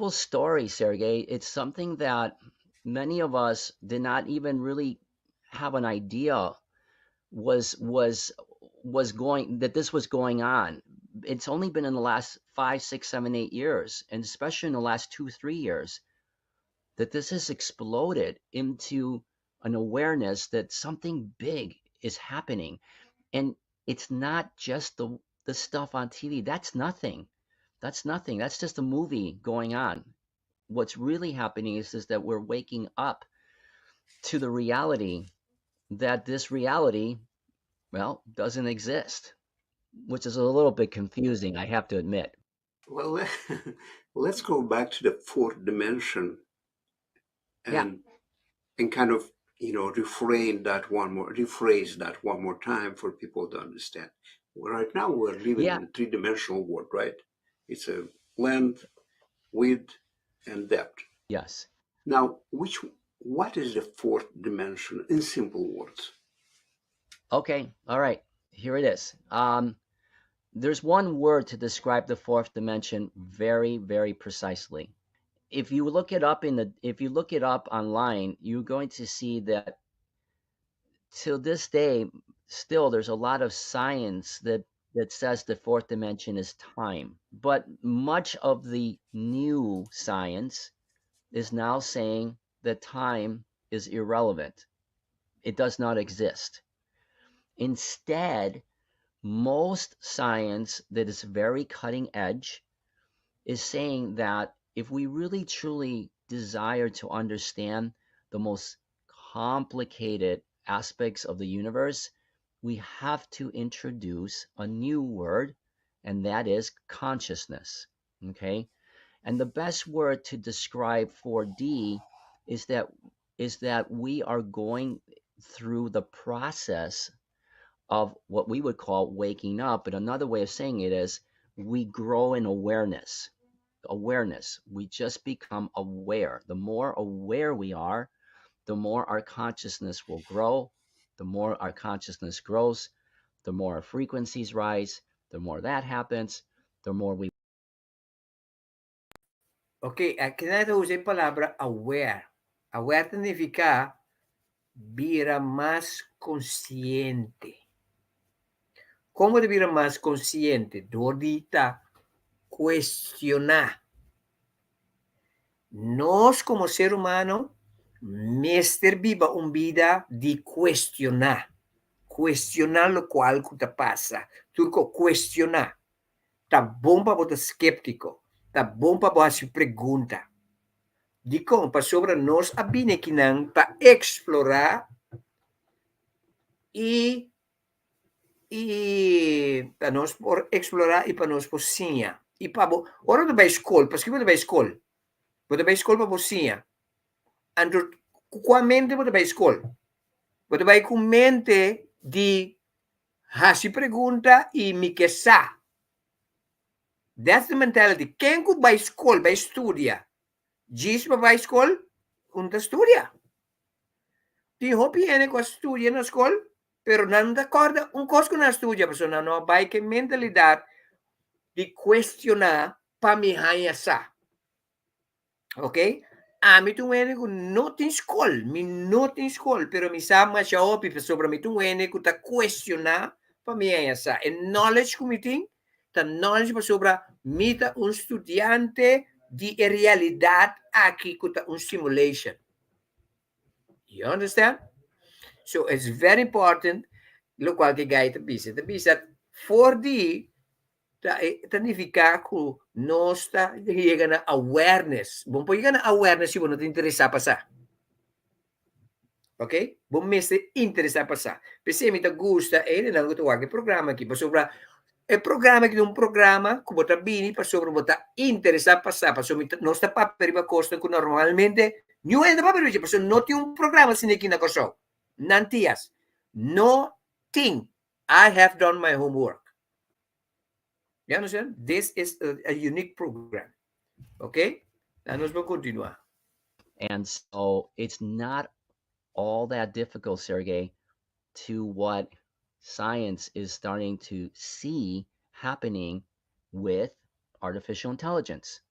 story, Sergey. It's something that many of us did not even really have an idea was going that this was going on. It's only been in the last 5, 6, 7, 8 years, and especially in the last 2, 3 years, that this has exploded into an awareness that something big is happening. And it's not just the stuff on TV. That's nothing. That's just a movie going on. What's really happening is that we're waking up to the reality that this reality, well, doesn't exist, which is a little bit confusing, I have to admit. Well, let's go back to the fourth dimension and kind of, rephrase that one more time for people to understand. Well, right now we're living in a three-dimensional world, right? It's a length, width, and depth. Yes. Now, what is the fourth dimension in simple words? Okay. All right. Here it is. There's one word to describe the fourth dimension very, very precisely. If you look it up online, you're going to see that till this day, still there's a lot of science that says the fourth dimension is time. But much of the new science is now saying that time is irrelevant. It does not exist. Instead, most science that is very cutting edge is saying that if we really truly desire to understand the most complicated aspects of the universe, we have to introduce a new word, and that is consciousness. Okay? And the best word to describe 4D is that we are going through the process of what we would call waking up. But another way of saying it is we grow in awareness. We just become aware. The more aware we are, the more our consciousness will grow. The more our consciousness grows, the more our frequencies rise. The more that happens, the more we... Ok, aquí nada usé palabra aware. Aware significa vira más consciente. Como de vira más consciente? Dordita cuestionar. Nós, como ser humano, Mr. viva uma vida de questionar. Questionar o qual que te passa. Turco, questionar. Tá bom para você skeptico. Tá bom para você pergunta. De como para sobre nós a bine que não para explorar e para nós por explorar e para nós por sinha. E para ora de vai escola, para que você vai escola. Você vai escola para você. Andro com a mente você vai escola. Você vai com mente de se pergunta e me que sa. That's the mentality. Quem que vai escola, vai estudar. Diz para vai escola, não estuda. Tem hopiene com estudia na escola, pero não acorda coisa que não estuda, a pessoa não vai que mentalidade de questionar para me sa. Ok? A mim tu ene que não tem escola, pero me sabe mais a opi sobre mim tu ene que tá questionar para me sa. E knowledge que me tem, tá knowledge para sobre mim tá estudante de realidade aqui que tá simulation. You understand? So it's very important lokual que gai te bisa. Te bisa 4D significa que nós llega na awareness. Bom, pode na awareness se não te interessa passar. Ok? Bom, me se interessa passar. Se me te gusta, não gosto de programa aqui, para sobre o programa que é programa que você bini para sobre você interessa passar, para sobre não está para periba costa que normalmente não é para periba, porque não tem programa assim aqui na coisa. Nantias. No thing. I have done my homework. You understand? This is a unique program. Okay? Vamos a continuar. And so it's not all that difficult, Sergey, to what science is starting to see happening with artificial intelligence.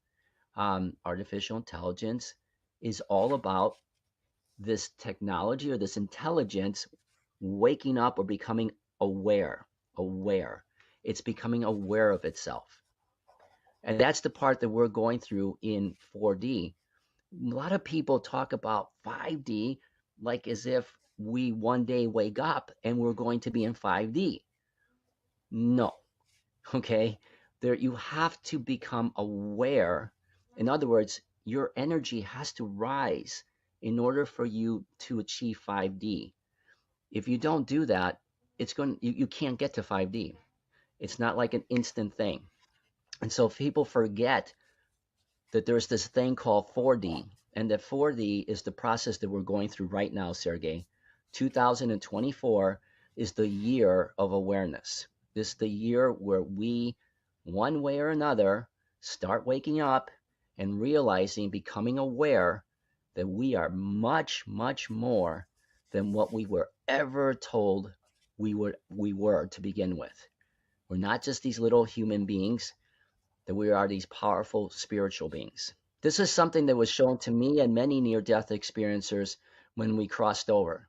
Artificial intelligence is all about this technology or this intelligence waking up or becoming aware. It's becoming aware of itself. And that's the part that we're going through in 4D. A lot of people talk about 5D like as if we one day wake up and we're going to be in 5D. No. Okay? There you have to become aware. In other words, your energy has to rise in order for you to achieve 5D. If you don't do that, you can't get to 5D. It's not like an instant thing. And so people forget that there's this thing called 4D, And the 4D is the process that we're going through right now, Sergey. 2024 is the year of awareness. This is the year where we, one way or another, start waking up and realizing, becoming aware that we are much, much more than what we were ever told we were to begin with. We're not just these little human beings, that we are these powerful spiritual beings. This is something that was shown to me and many near death experiencers when we crossed over.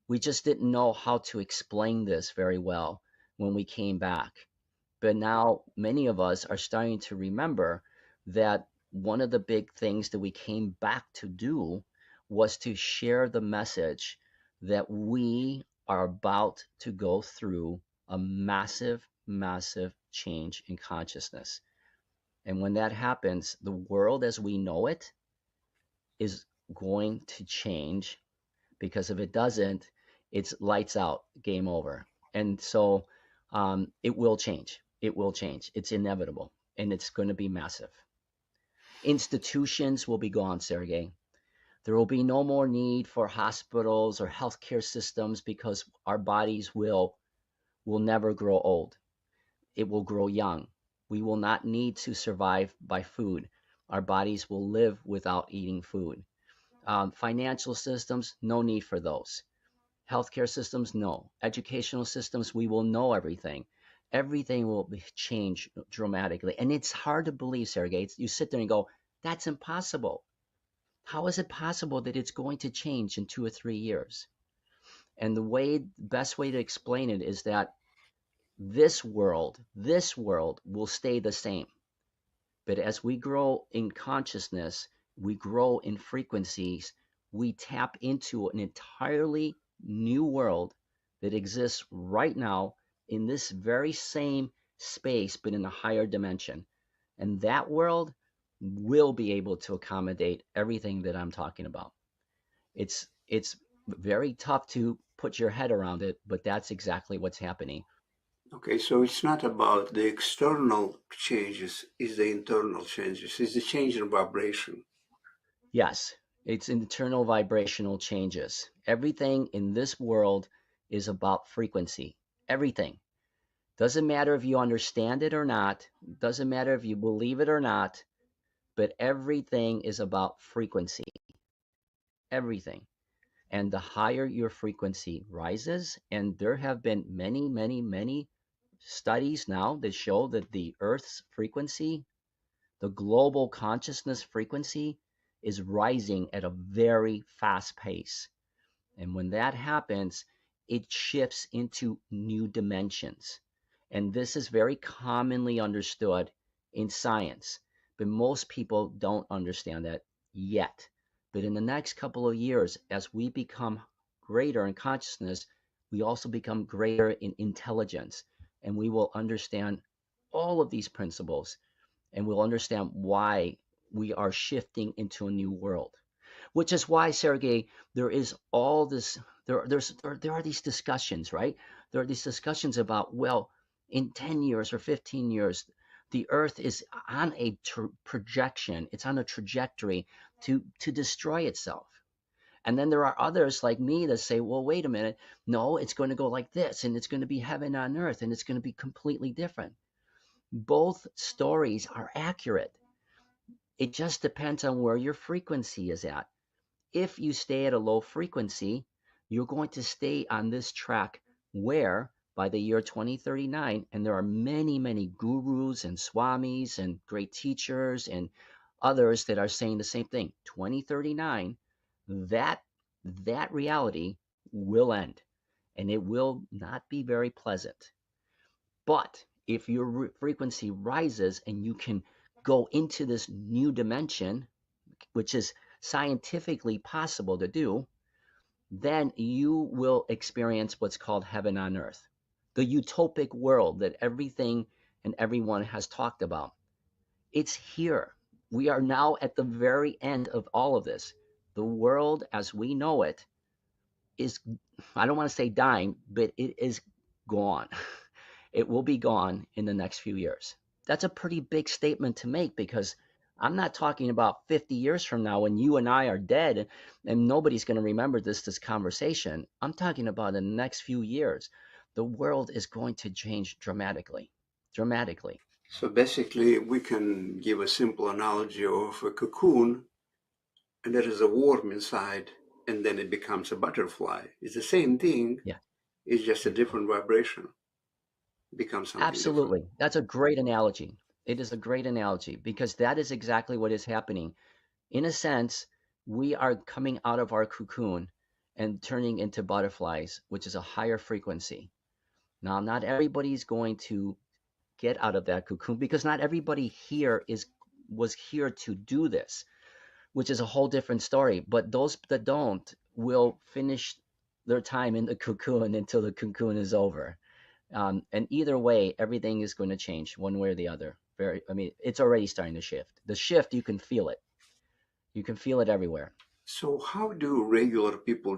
We just didn't know how to explain this very well when we came back. But now many of us are starting to remember that one of the big things that we came back to do was to share the message that we are about to go through a massive, massive change in consciousness. And when that happens, the world as we know it is going to change, because if it doesn't, it's lights out, game over. And so it will change. It will change. It's inevitable, and it's going to be massive. Institutions will be gone, Sergey. There will be no more need for hospitals or healthcare systems, because our bodies will never grow old. It will grow young. We will not need to survive by food. Our bodies will live without eating food. Financial systems, no need for those. Healthcare systems, no. Educational systems, we will know everything. Everything will be changed dramatically. And it's hard to believe, Sergey. You sit there and go, that's impossible. How is it possible that it's going to change in 2 or 3 years? And the best way to explain it is that this world will stay the same. But as we grow in consciousness, we grow in frequencies, we tap into an entirely new world that exists right now in this very same space, but in a higher dimension. And that world will be able to accommodate everything that I'm talking about. It's very tough to put your head around it, but that's exactly what's happening. Okay, so it's not about the external changes, it's the internal changes, it's the change in vibration. Yes, it's internal vibrational changes. Everything in this world is about frequency. Everything. Doesn't matter if you understand it or not, doesn't matter if you believe it or not, but everything is about frequency. Everything. And the higher your frequency rises, and there have been many, many, many studies now that show that the Earth's frequency, the global consciousness frequency, is rising at a very fast pace. And when that happens, it shifts into new dimensions. And this is very commonly understood in science, but most people don't understand that yet. But in the next couple of years, as we become greater in consciousness, we also become greater in intelligence, and we will understand all of these principles, and we'll understand why we are shifting into a new world. Which is why, Sergey, there is all this. There are these discussions, right? There are these discussions about, well, in 10 years or 15 years, the Earth is on a projection. It's on a trajectory to destroy itself. And then there are others like me that say, well, wait a minute. No, it's going to go like this, and it's going to be heaven on earth, and it's going to be completely different. Both stories are accurate. It just depends on where your frequency is at. If you stay at a low frequency, you're going to stay on this track where by the year 2039, and there are many, many gurus and swamis and great teachers and others that are saying the same thing, 2039, that reality will end, and it will not be very pleasant. But if your frequency rises and you can go into this new dimension, which is scientifically possible to do, then you will experience what's called heaven on earth, the utopic world that everything and everyone has talked about. It's here. We are now at the very end of all of this. The world as we know it is, I don't want to say dying, but it is gone. It will be gone in the next few years. That's a pretty big statement to make, because I'm not talking about 50 years from now when you and I are dead and nobody's going to remember this conversation. I'm talking about in the next few years. The world is going to change dramatically. Dramatically. So basically, we can give a simple analogy of a cocoon, and there is a worm inside, and then it becomes a butterfly. It's the same thing, Yeah. it's just a different vibration. It becomes something different. Absolutely. That's a great analogy. It is a great analogy because that is exactly what is happening. In a sense, we are coming out of our cocoon and turning into butterflies, which is a higher frequency. Now, not everybody's going to get out of that cocoon because not everybody here is was here to do this, which is a whole different story. But those that don't will finish their time in the cocoon until the cocoon is over. And either way, everything is going to change one way or the other. I mean, it's already starting to shift. The shift, you can feel it. You can feel it everywhere. So, how do regular people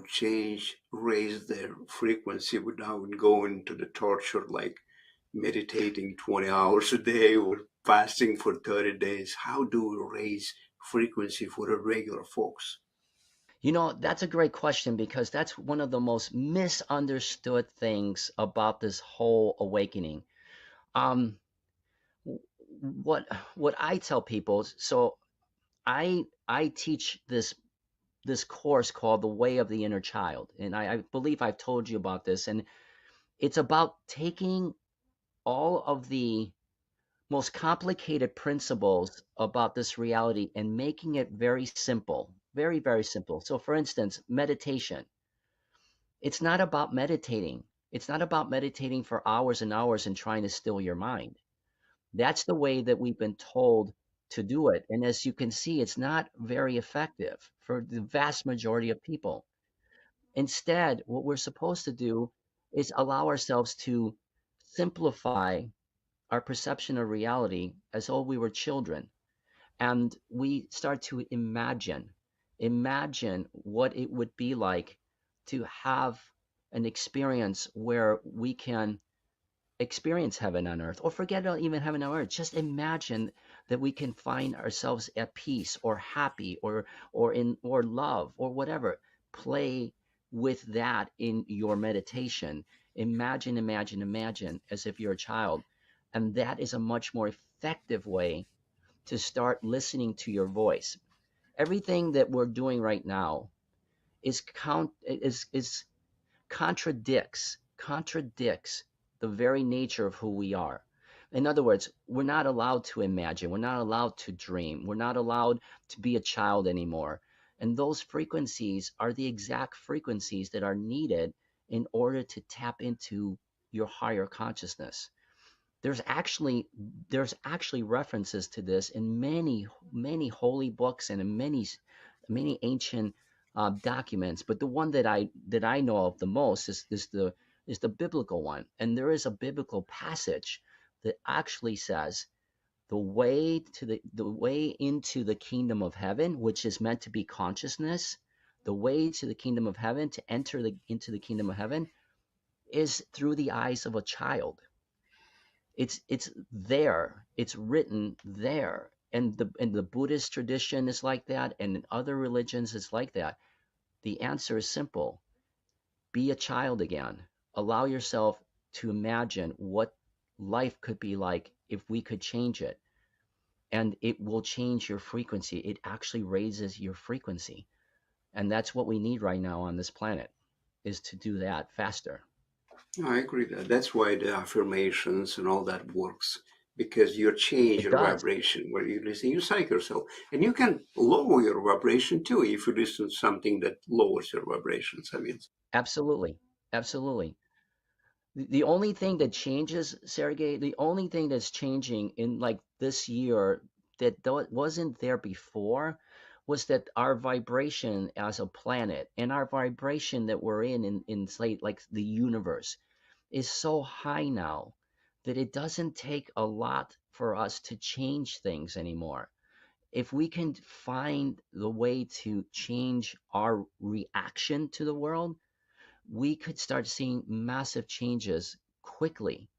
raise their frequency without going to the torture like meditating 20 hours a day or fasting for 30 days? How do we raise frequency for the regular folks? That's a great question because that's one of the most misunderstood things about this whole awakening. Um, what what I tell people, so I teach this course called The Way of the Inner Child, and I believe I've told you about this, and it's about taking all of the most complicated principles about this reality and making it very simple, very, very simple. So, for instance, meditation. It's not about meditating. It's not about meditating for hours and hours and trying to still your mind. That's the way that we've been told to do it. And as you can see, it's not very effective for the vast majority of people. Instead, what we're supposed to do is allow ourselves to simplify our perception of reality as though we were children. And we start to imagine what it would be like to have an experience where we can experience heaven on earth, or forget about even heaven on earth. Just imagine that we can find ourselves at peace or happy or love or whatever. Play with that in your meditation. Imagine as if you're a child. And that is a much more effective way to start listening to your voice. Everything that we're doing right now is contradicts the very nature of who we are. In other words, we're not allowed to imagine, we're not allowed to dream, we're not allowed to be a child anymore. And those frequencies are the exact frequencies that are needed in order to tap into your higher consciousness. There's actually there's actually references to this in many holy books and in many ancient documents. But the one that I know of the most is the biblical one, and there is a biblical passage that actually says the way into the kingdom of heaven, which is meant to be consciousness, the way to the kingdom of heaven, to enter into the kingdom of heaven, is through the eyes of a child. It's there. It's written there. And the Buddhist tradition is like that, and in other religions it's like that. The answer is simple. Be a child again. Allow yourself to imagine what life could be like if we could change it. And it will change your frequency. It actually raises your frequency. And that's what we need right now on this planet, is to do that faster. I agree that that's why the affirmations and all that works because you change It your does. vibration where you listen, you psych yourself, and you can lower your vibration too if you listen to something that lowers your vibrations. I mean, Absolutely. Absolutely. The only thing that changes, Sergey, the only thing that's changing in like this year that wasn't there before was that our vibration as a planet and our vibration that we're in say like the universe is so high now that it doesn't take a lot for us to change things anymore. If we can find the way to change our reaction to the world, we could start seeing massive changes quickly.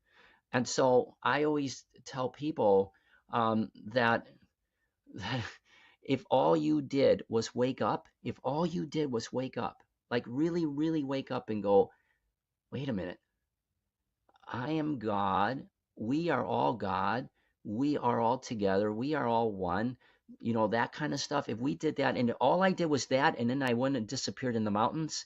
And so I always tell people that that if all you did was wake up, if all you did was wake up, like really, really wake up and go, wait a minute, I am God. We are all God. We are all together. We are all one. That kind of stuff. If we did that and all I did was that, and then I went and disappeared in the mountains,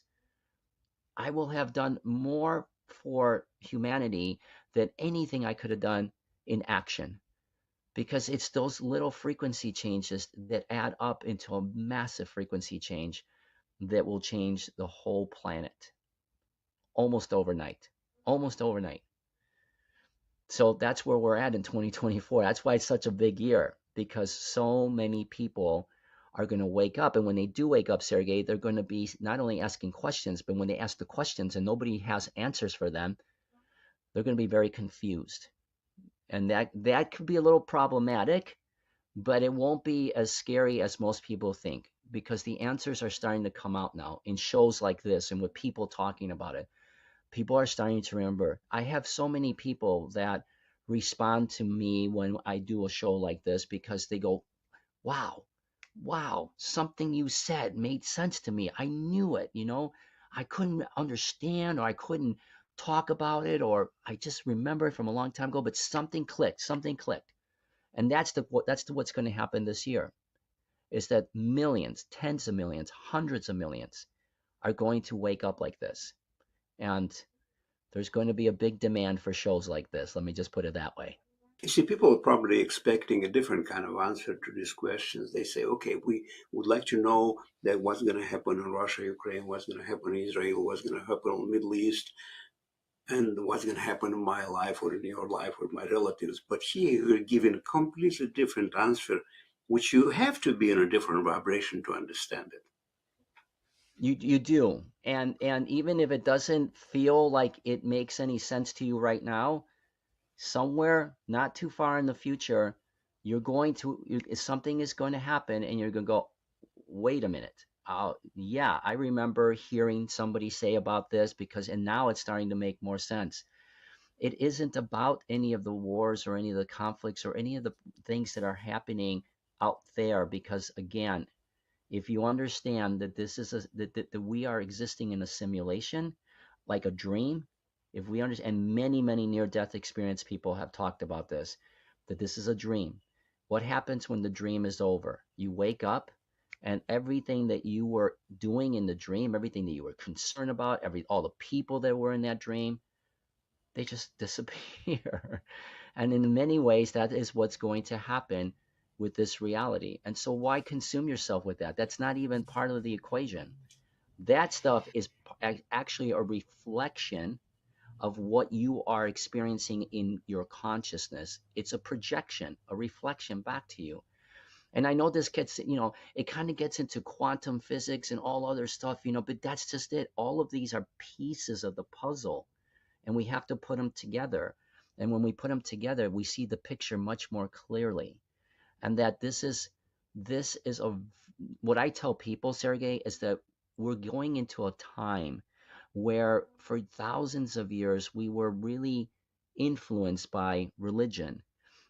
I will have done more for humanity than anything I could have done in action, because it's those little frequency changes that add up into a massive frequency change that will change the whole planet almost overnight. Almost overnight. So that's where we're at in 2024. That's why it's such a big year, because so many people are going to wake up. And when they do wake up, Sergey, they're going to be not only asking questions, but when they ask the questions and nobody has answers for them, they're going to be very confused. And that could be a little problematic, but it won't be as scary as most people think, because the answers are starting to come out now in shows like this and with people talking about it. People are starting to remember. I have so many people that respond to me when I do a show like this, because they go, wow, wow, something you said made sense to me. I knew it, I couldn't understand, or I couldn't talk about it, or I just remember it from a long time ago, but something clicked, something clicked. And that's what's going to happen this year, is that millions, tens of millions, hundreds of millions are going to wake up like this. And there's going to be a big demand for shows like this. Let me just put it that way. You see, people are probably expecting a different kind of answer to these questions. They say, okay, we would like to know that what's going to happen in Russia, Ukraine, what's going to happen in Israel, what's going to happen in the Middle East, and what's going to happen in my life or in your life or my relatives. But here you're giving a completely different answer, which you have to be in a different vibration to understand it. You do. And even if it doesn't feel like it makes any sense to you right now, somewhere not too far in the future, something is going to happen, and you're going to go, wait a minute. Yeah, I remember hearing somebody say about this, and now it's starting to make more sense. It isn't about any of the wars or any of the conflicts or any of the things that are happening out there, because again, if you understand that this is that we are existing in a simulation, like a dream, if we understand, and many near death experience people have talked about this, that this is a dream. What happens when the dream is over? You wake up, and everything that you were doing in the dream, everything that you were concerned about, all the people that were in that dream, they just disappear. And in many ways, that is what's going to happen with this reality. And so why consume yourself with that? That's not even part of the equation. That stuff is actually a reflection of what you are experiencing in your consciousness. It's a projection, a reflection back to you. And I know this gets, it kind of gets into quantum physics and all other stuff, but that's just it. All of these are pieces of the puzzle, and we have to put them together. And when we put them together, we see the picture much more clearly. And that this is what I tell people, Sergey, is that we're going into a time where for thousands of years we were really influenced by religion,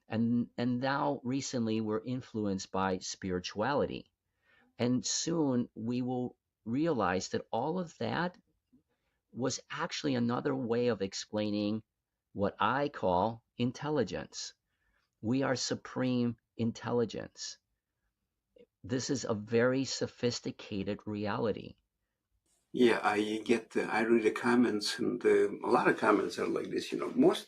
and now recently we're influenced by spirituality. And soon we will realize that all of that was actually another way of explaining what I call intelligence. We are supreme intelligence. This is a very sophisticated reality. Yeah, I read the comments, and a lot of comments are like this. Most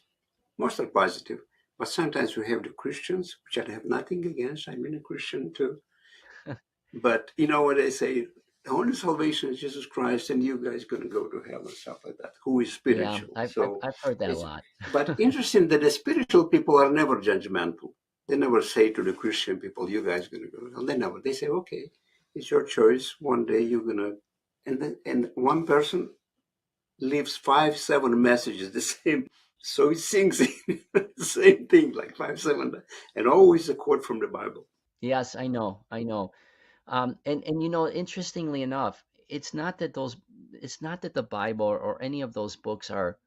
are positive, but sometimes we have the Christians, which I have nothing against. I'm a Christian too. But you know what they say? The only salvation is Jesus Christ, and you guys going to go to hell and stuff like that. Who is Yeah, spiritual? I've heard that a lot. But interesting that the spiritual people are never judgmental. They never say to the Christian people, "You guys going to go to hell." They never. They say, "Okay, it's your choice. One day you're gonna." And one person leaves 5-7 messages the same. So he sings the same thing, like 5-7, and always a quote from the Bible. Yes, I know. And interestingly enough, it's not that the Bible or any of those books are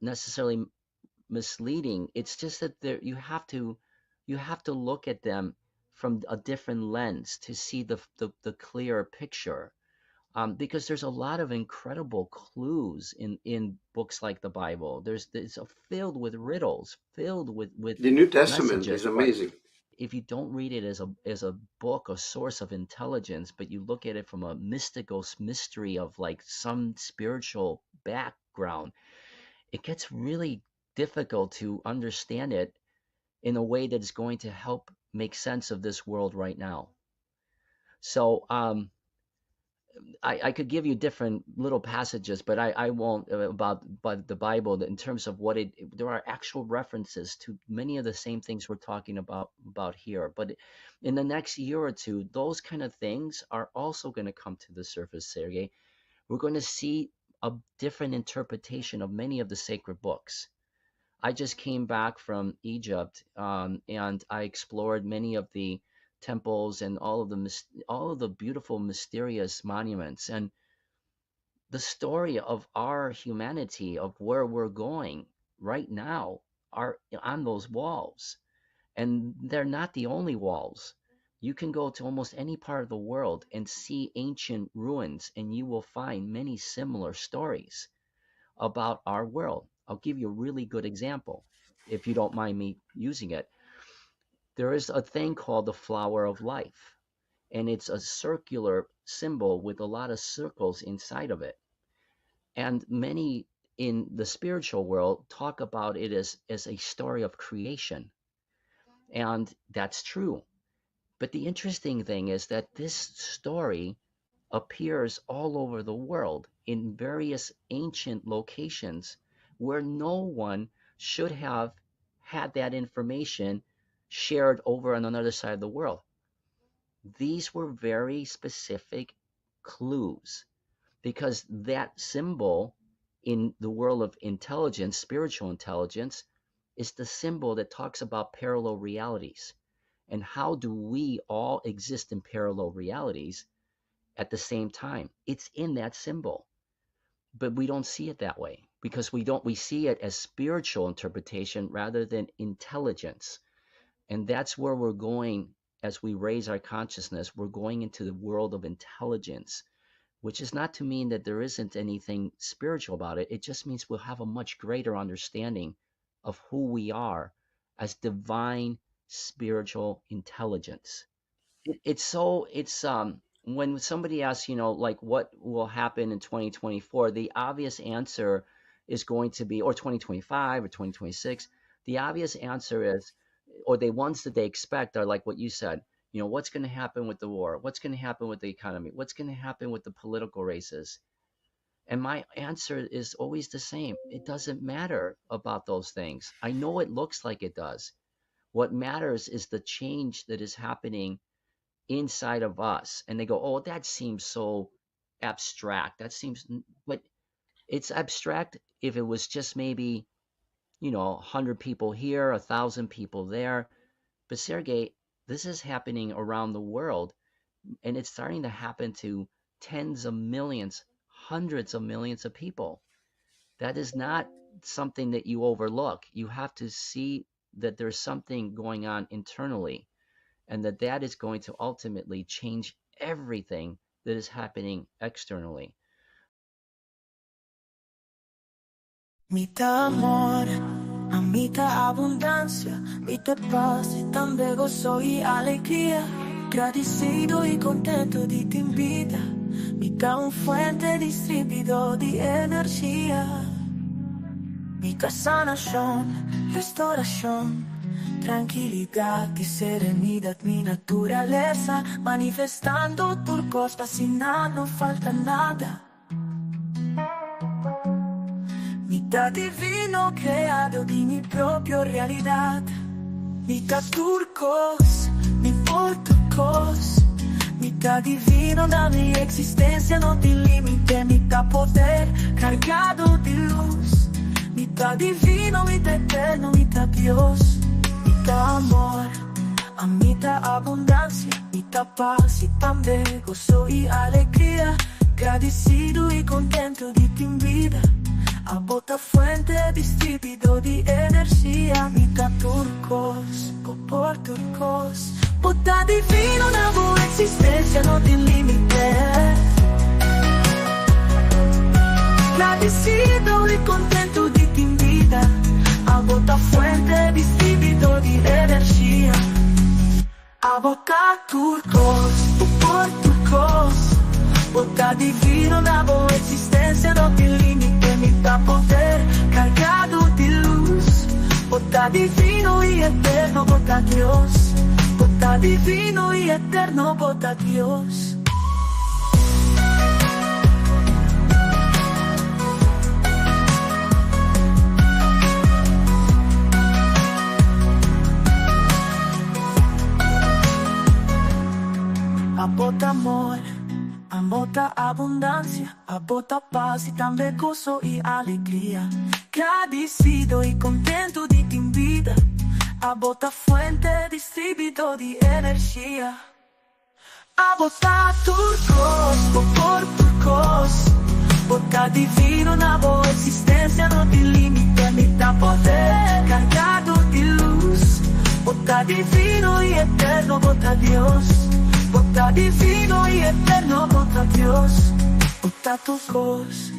necessarily misleading. It's just that you have to look at them from a different lens to see the clearer picture. Because there's a lot of incredible clues in books like the Bible. It's filled with riddles, filled with The New Testament messages. is amazing. If you don't read it as a book, a source of intelligence, but you look at it from a mystery of like some spiritual background, it gets really difficult to understand it in a way that is going to help make sense of this world right now. So I could give you different little passages, but I won't about the Bible in terms of what there are actual references to many of the same things we're talking about here. But in the next year or two, those kind of things are also going to come to the surface, Sergey. We're going to see a different interpretation of many of the sacred books. I just came back from Egypt, and I explored many of the temples and all of the beautiful, mysterious monuments, and the story of our humanity, of where we're going right now, are on those walls. And they're not the only walls. You can go to almost any part of the world and see ancient ruins, and you will find many similar stories about our world. I'll give you a really good example, if you don't mind me using it. There is a thing called the flower of life, and it's a circular symbol with a lot of circles inside of it. And many in the spiritual world talk about it as a story of creation. And that's true. But the interesting thing is that this story appears all over the world in various ancient locations where no one should have had that information shared over on another side of the world. These were very specific clues, because that symbol in the world of intelligence, spiritual intelligence, is the symbol that talks about parallel realities. And how do we all exist in parallel realities at the same time? It's in that symbol. But we don't see it that way, because we see it as spiritual interpretation rather than intelligence. And that's where we're going as we raise our consciousness. We're going into the world of intelligence, which is not to mean that there isn't anything spiritual about it. It just means we'll have a much greater understanding of who we are as divine spiritual intelligence. When somebody asks, like what will happen in 2024, the obvious answer is going to be, or 2025 or 2026, the obvious answer is, or the ones that they expect are like what you said, what's going to happen with the war? What's going to happen with the economy? What's going to happen with the political races? And my answer is always the same. It doesn't matter about those things. I know it looks like it does. What matters is the change that is happening inside of us. And they go, oh, that seems so abstract. But it's abstract if it was just maybe, 100 people here, 1,000 people there. But Sergey, this is happening around the world, and it's starting to happen to tens of millions, hundreds of millions of people. That is not something that you overlook. You have to see that there's something going on internally, and that is going to ultimately change everything that is happening externally. Mitad amor, a mitad abundancia, mitad paz y también gozo y alegría. Agradecido y contento de ti vida, mitad un fuente distribuidor de energía. Mitad sanación, restauración, tranquilidad y serenidad, mi naturaleza manifestando turcos, fascinado, no falta nada. Mitad divino creado de mi propia realidad. Mitad turcos, mi turcos. Mitad divino da mi existencia, no te limite. Mitad poder cargado de luz. Mitad divino, mitad eterno, mitad Dios. Mitad amor, a mitad abundancia. Mitad paz y también gozo y alegría. Agradecido y contento de ti vida. A bota fuente distribuidor de energía. Mitad turcos, por turcos, Bota divino na boa existência, não tem limite. Agradecido e contento de ter vida. A bota fuente distribuidor de energia. A bota turcos, o por turcos. Bota divino na boa existência, não tem limite, me dá poder carregado de luz. Bota divino e eterno, bota Deus. Bota divino e eterno, bota Deus. A bota amor, a bota abundância, a bota paz e também gozo e alegria. Agradecido e contento de ter vida. A bota fuente distribuidor de energia. A bota turcos, por turcos. Bota divino na boa existência, não tem limite, me dá poder carregado de luz. Bota divino e eterno, bota Deus. Bota divino e eterno, bota Deus. Bota turcos.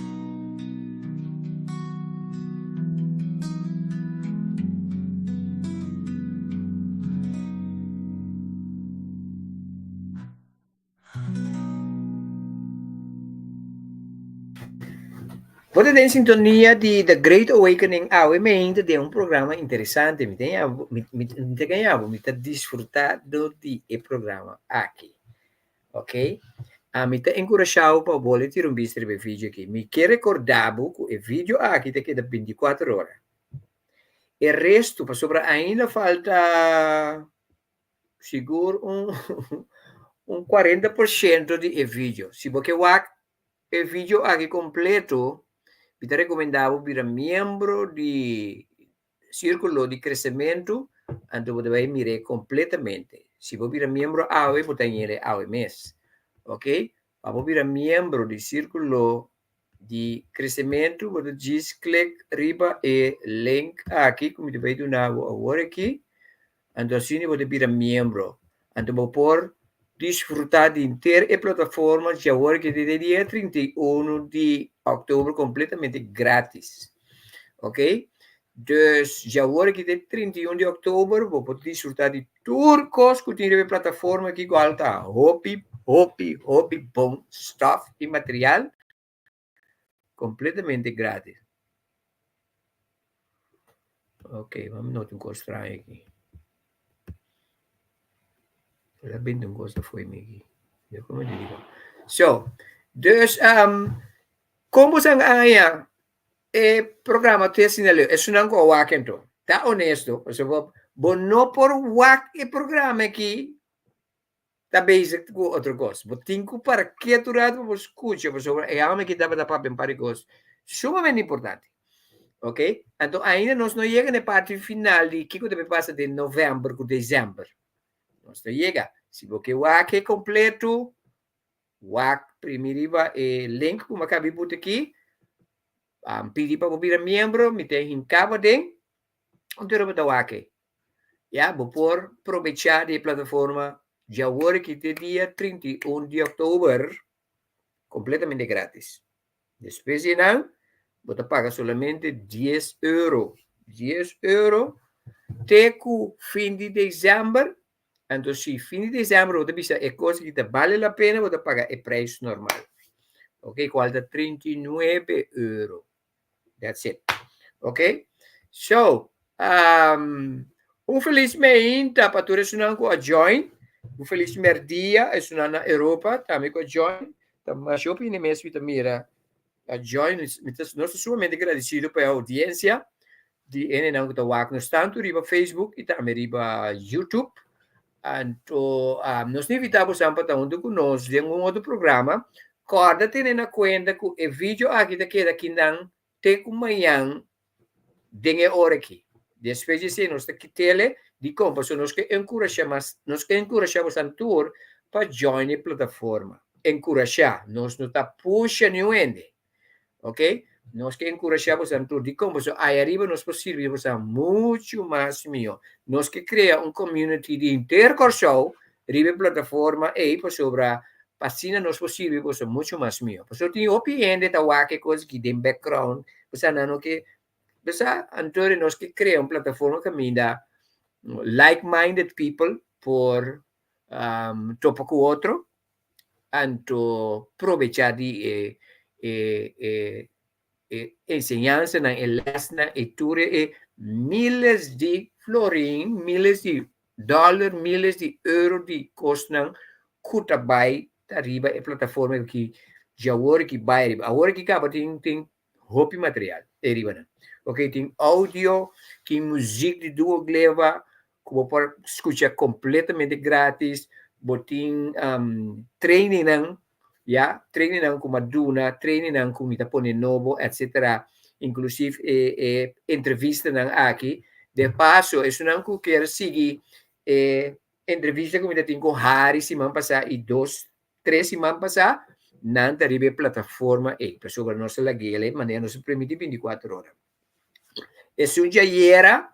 Potete in sintonia di The Great Awakening Awemento de un programa interessante. Mi tá disfrutando de programa aqui, ok? Mi tá encorajado para boleh tirar visto o vídeo aqui. Mi quero recordar que o vídeo aqui te queda 24 horas. E resto, para sobra ainda falta seguro um 40% de vídeo. Se você quer o vídeo aqui completo, eu te recomendava virar membro de círculo de crescimento, então você vai mirar completamente. Se você virar membro AOE, você tem AOE mês, ok? Para virar membro de círculo de crescimento, você diz clique riba e link aqui, como eu vai dar agora aqui, então assim você vira membro. Então você pode desfrutar de inteira a plataforma de agora que desde dia 31 de outubro completamente grátis, ok? Dus já agora que desde 31 de outubro você pode desfrutar de turcos que tem na plataforma que igual está hobby, bom stuff e material completamente grátis. Ok, vamos notar um coisa estranha aqui. Wala ba yung ko sa Fuimigi? Hindi ko madiligo. So, dus, como sang aya, programa te sinalyo, sunang ko awaken to. Ta honesto, so, bono por wak programa aqui, ta basic ko outro coisa. Botinho para que aturado vos escucha, so, ame que dava da papel para coisa. Sumamente importante. Ok? Então, ainda nós não chega na parte final de que deve passar de novembro com dezembro. Nós não chega. Se você quer completo, primeiro link como acabei de botar aqui, pedir para virar membro, me tem em cabo dentro, onde eu vou aqui. Vou por aproveitar a plataforma de agora que tem dia 31 de outubro, completamente grátis. Depois de não, você paga somente 10 euros. 10 euros, até o fim de dezembro. Então, se fim de dezembro você precisa é coisa que vale a pena, você paga o preço normal. Ok? Qual é 39 euros. That's it. Ok? So, feliz mainta para todos com a join. Feliz merdia, é na Europa, também com a join. Mas eu opino mesmo que mira a join. Nós somos sumamente agradecidos pela audiência de não que nós tanto riba Facebook e também riba YouTube. Então, nós invitamos a junto conosco em outro programa. Corda tem na conta que o vídeo aqui daqui não tem como amanhã de hora aqui. Depois de ser nós aqui tele de como nós que encorajamos a tour para join a plataforma. Encorajar, nós não está puxa nenhum ok? Nós que encorajamos a tudo de como aí arriba nós possível muito mais mío. Nós que cria community de intercorso, ribe plataforma e por sobre passina nós possível muito mais mío. Por isso tem opinião da waque coisa que tem background, por não que Antônio nós que cria plataforma que me dá like-minded people por topo com outro, anto aproveitar de enseñanza na lesna e ture miles de florin, miles de dólar, miles de euro de costan kuta bai arriba e plataforma que já hora que vai arriba. A hora que acaba tem roupa material arriba, né? Ok, tem áudio, tem música de duas gleva, como pode escutar completamente grátis, botin training não, ya training ng kumaduna, training ng kumita po ni Novo, etc. Inclusive, entrevista ng aki. De paso, isso não que quer seguir entrevista kumita ting com hari si mampasa e 2-3 si mampasa nan taribe plataforma para sobre nossa lagele, maneira nossa permite 24 horas. Isso já era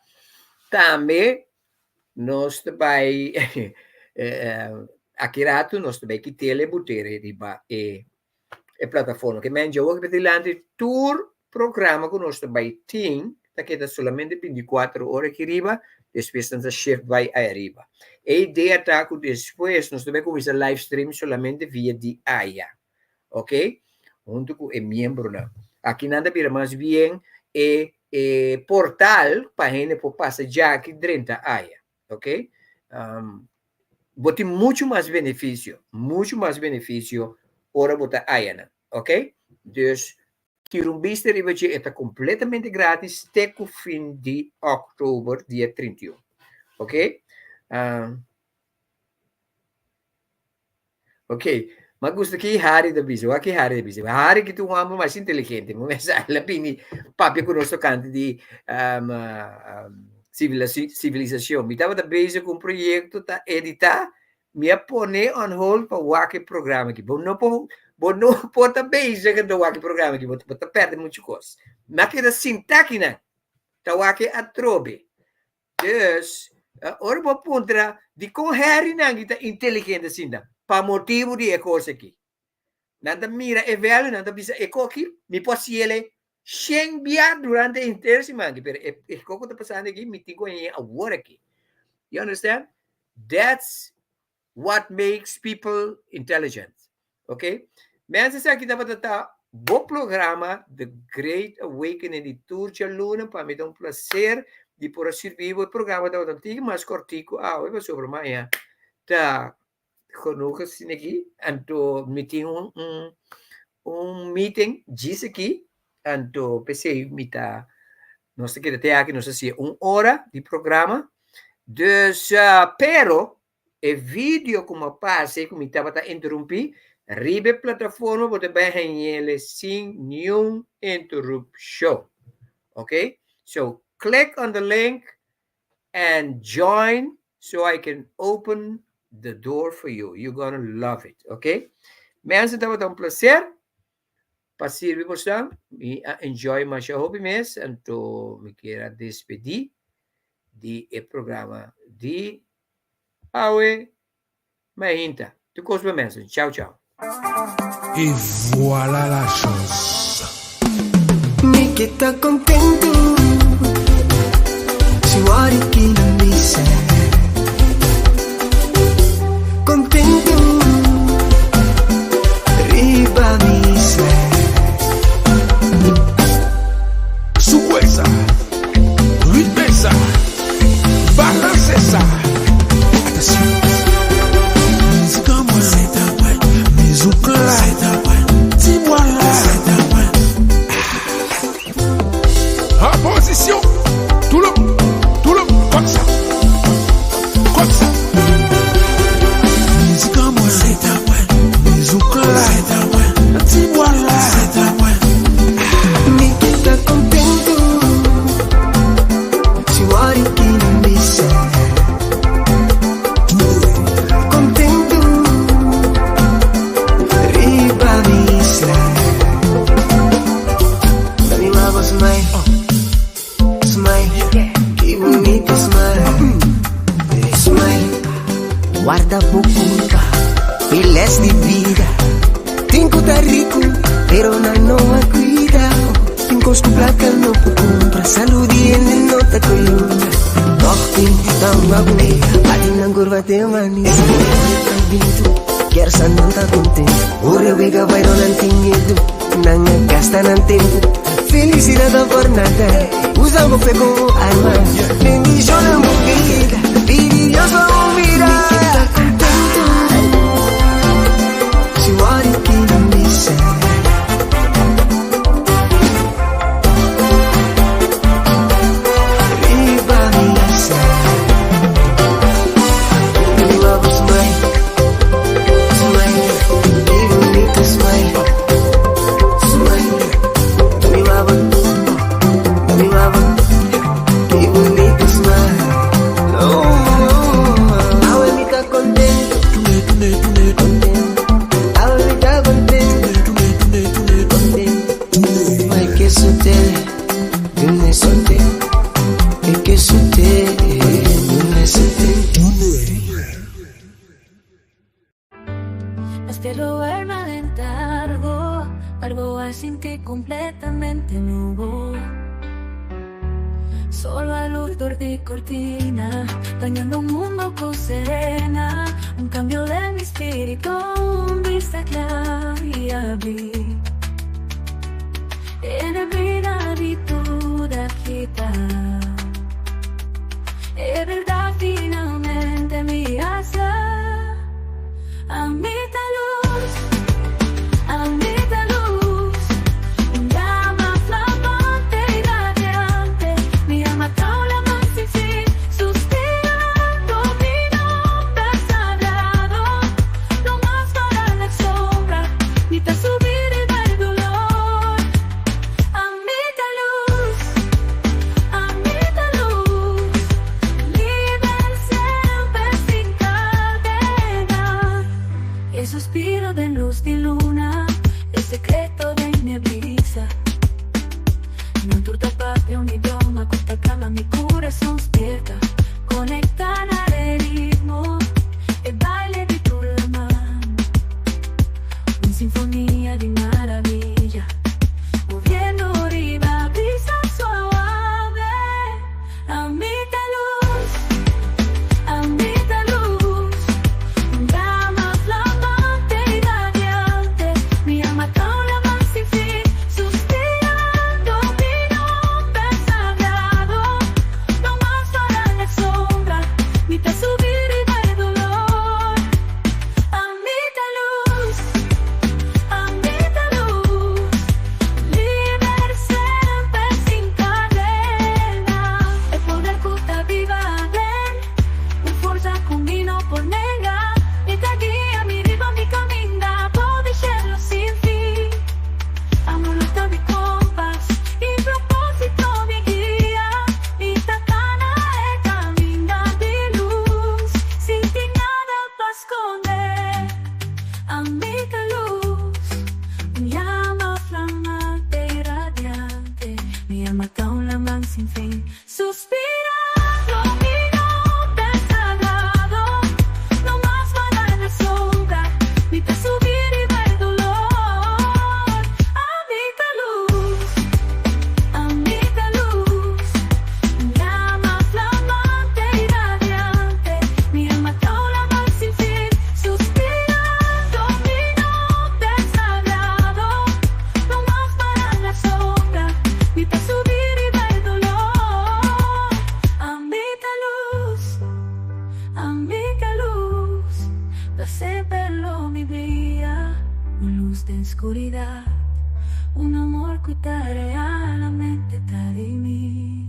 também nós vai Akirato nós também que telebutere riba plataforma que menja o que petilante tour programa que nós também tem tá que solamente 24 horas que riba depois nós shift vai aí riba e ideia tá que depois nós também começa live stream solamente via de AIA, ok? Junto com o membro não aqui nada pira mais bem portal para gente por passa já aqui dentro AIA, ok? Bote muito mais benefício, ora botar Ayana, ok? Dus, Kirumbista Ribachi está completamente grátis até o fim de outubro, dia 31, ok? Ok, mas gosto que Hari da Biso, aqui Hari da Biso, Hari que tu amo mais inteligente, mas ela pini papi conosco canto de civilização. Me estava da base com um projeto tá editar, me pone on hold para o aquele programa aqui. Bom não pode base com o aquele programa aqui, você perde muita coisa. Mas que da sintaxe né, tá o aquele atrobe. Dus, ora vou pontra de correr na kita inteligente assim, para motivo de coisa aqui. Nada mira é velho, nada bisa aqui, me posso ele sem biar durante a inteira semana, pero como está passando aqui, me tenho que agora aqui. You understand? That's what makes people intelligent. Okay? Mas essa aqui estava tá bom programa, The Great Awakening de Turcia Luna, para me dar prazer de por servir o programa da antiga, mais cortico, eu vou sobre amanhã. Tá conosco assim aqui, então me tenho meeting, disse aqui, anto pensei mita nós que até aqui nós assim 1 hora de programa dus pero e vídeo como passe como estava tá interrompi ribe plataforma pode bem ele sem nenhum interruption, okay? So click on the link and join so I can open the door for you. You're gonna love it, okay? Mensen, dat was een plezier. Pasir po siya, enjoy mas siya hobby mes, anto me quiera despedir di programa di Awe Mainta. Tu cosme mes, ciao ciao. Et voilà la chose. Mi que está contento, si wari que no dice, contento, riba dice. Sukwesa, Ribesa, Balancesa. Attention. Musique moi, c'est un point. Musique là, c'est un point. Dis-moi là, c'est un point. smile, que bonito smile. Smile, guarda bucuta, piles de vida. Tinko tá rico, pero não há cuida. Tinko placa não por compra, saúde ele não tá colhendo. Toque, tá uma boneca, ali na curva tem uma nisso. Quer sa não tá contente, o rebega vai não tem medo, não gasta não tempo. Felicidade por nada, usa o fé como arma. Bendición na vida, vive Dios vamos mirar. Tá contento, se olha que não me serve. Espero verme alentargo, algo así que completamente nuevo. Solo a luz de cortina, dañando un mundo con serena. Un cambio de mi espíritu, vista clara y abrí. En vida y toda quita. Es verdad finalmente mi asa. A mi luz, a mi luz, llama flamante y radiante, mi alma caula más sin fin, suspirando mi nombre sagrado, no más para la sombra, ni te subir y ver dolor. A mi luz, libre siempre sin cadena. El suspiro de luz y luna, el secreto de mi brisa. No turta patria, un idioma, corta cama, mi corazón despierta. Conectan al ritmo, el baile de tu mano. Una sinfonía de maravilla, moviendo arriba, brisa suave. A mi luz, a mi luz. Llama flamante y radiante, mi alma caula más sin fin, suspirando mi nombre sagrado, no más para la sombra, ni te subir y ver dolor. A mi luz, libre siempre sin cadena. El poder que está viva ven, mi fuerza combino por negar. Mi te guía, mi ritmo, mi camina, puedo decirlo sin fin. Amor está mi compás, y propósito mi guía. Mi tacana es caminar de luz, sin ti nada para esconder. A mi luz, mi llama flamante y radiante, mi alma caula man sin fin, suspirando mi nombre sagrado, no más para la sombra, ni te subir y ver dolor. A mi luz, llama flamante y radiante, mi alma caula man sin fin, suspirando mi nombre sagrado, no más para la sombra, ni te subir y ver dolor. A mi luz, da sempre mi brilla, una luz de oscuridad, un amor que está realmente está de mí.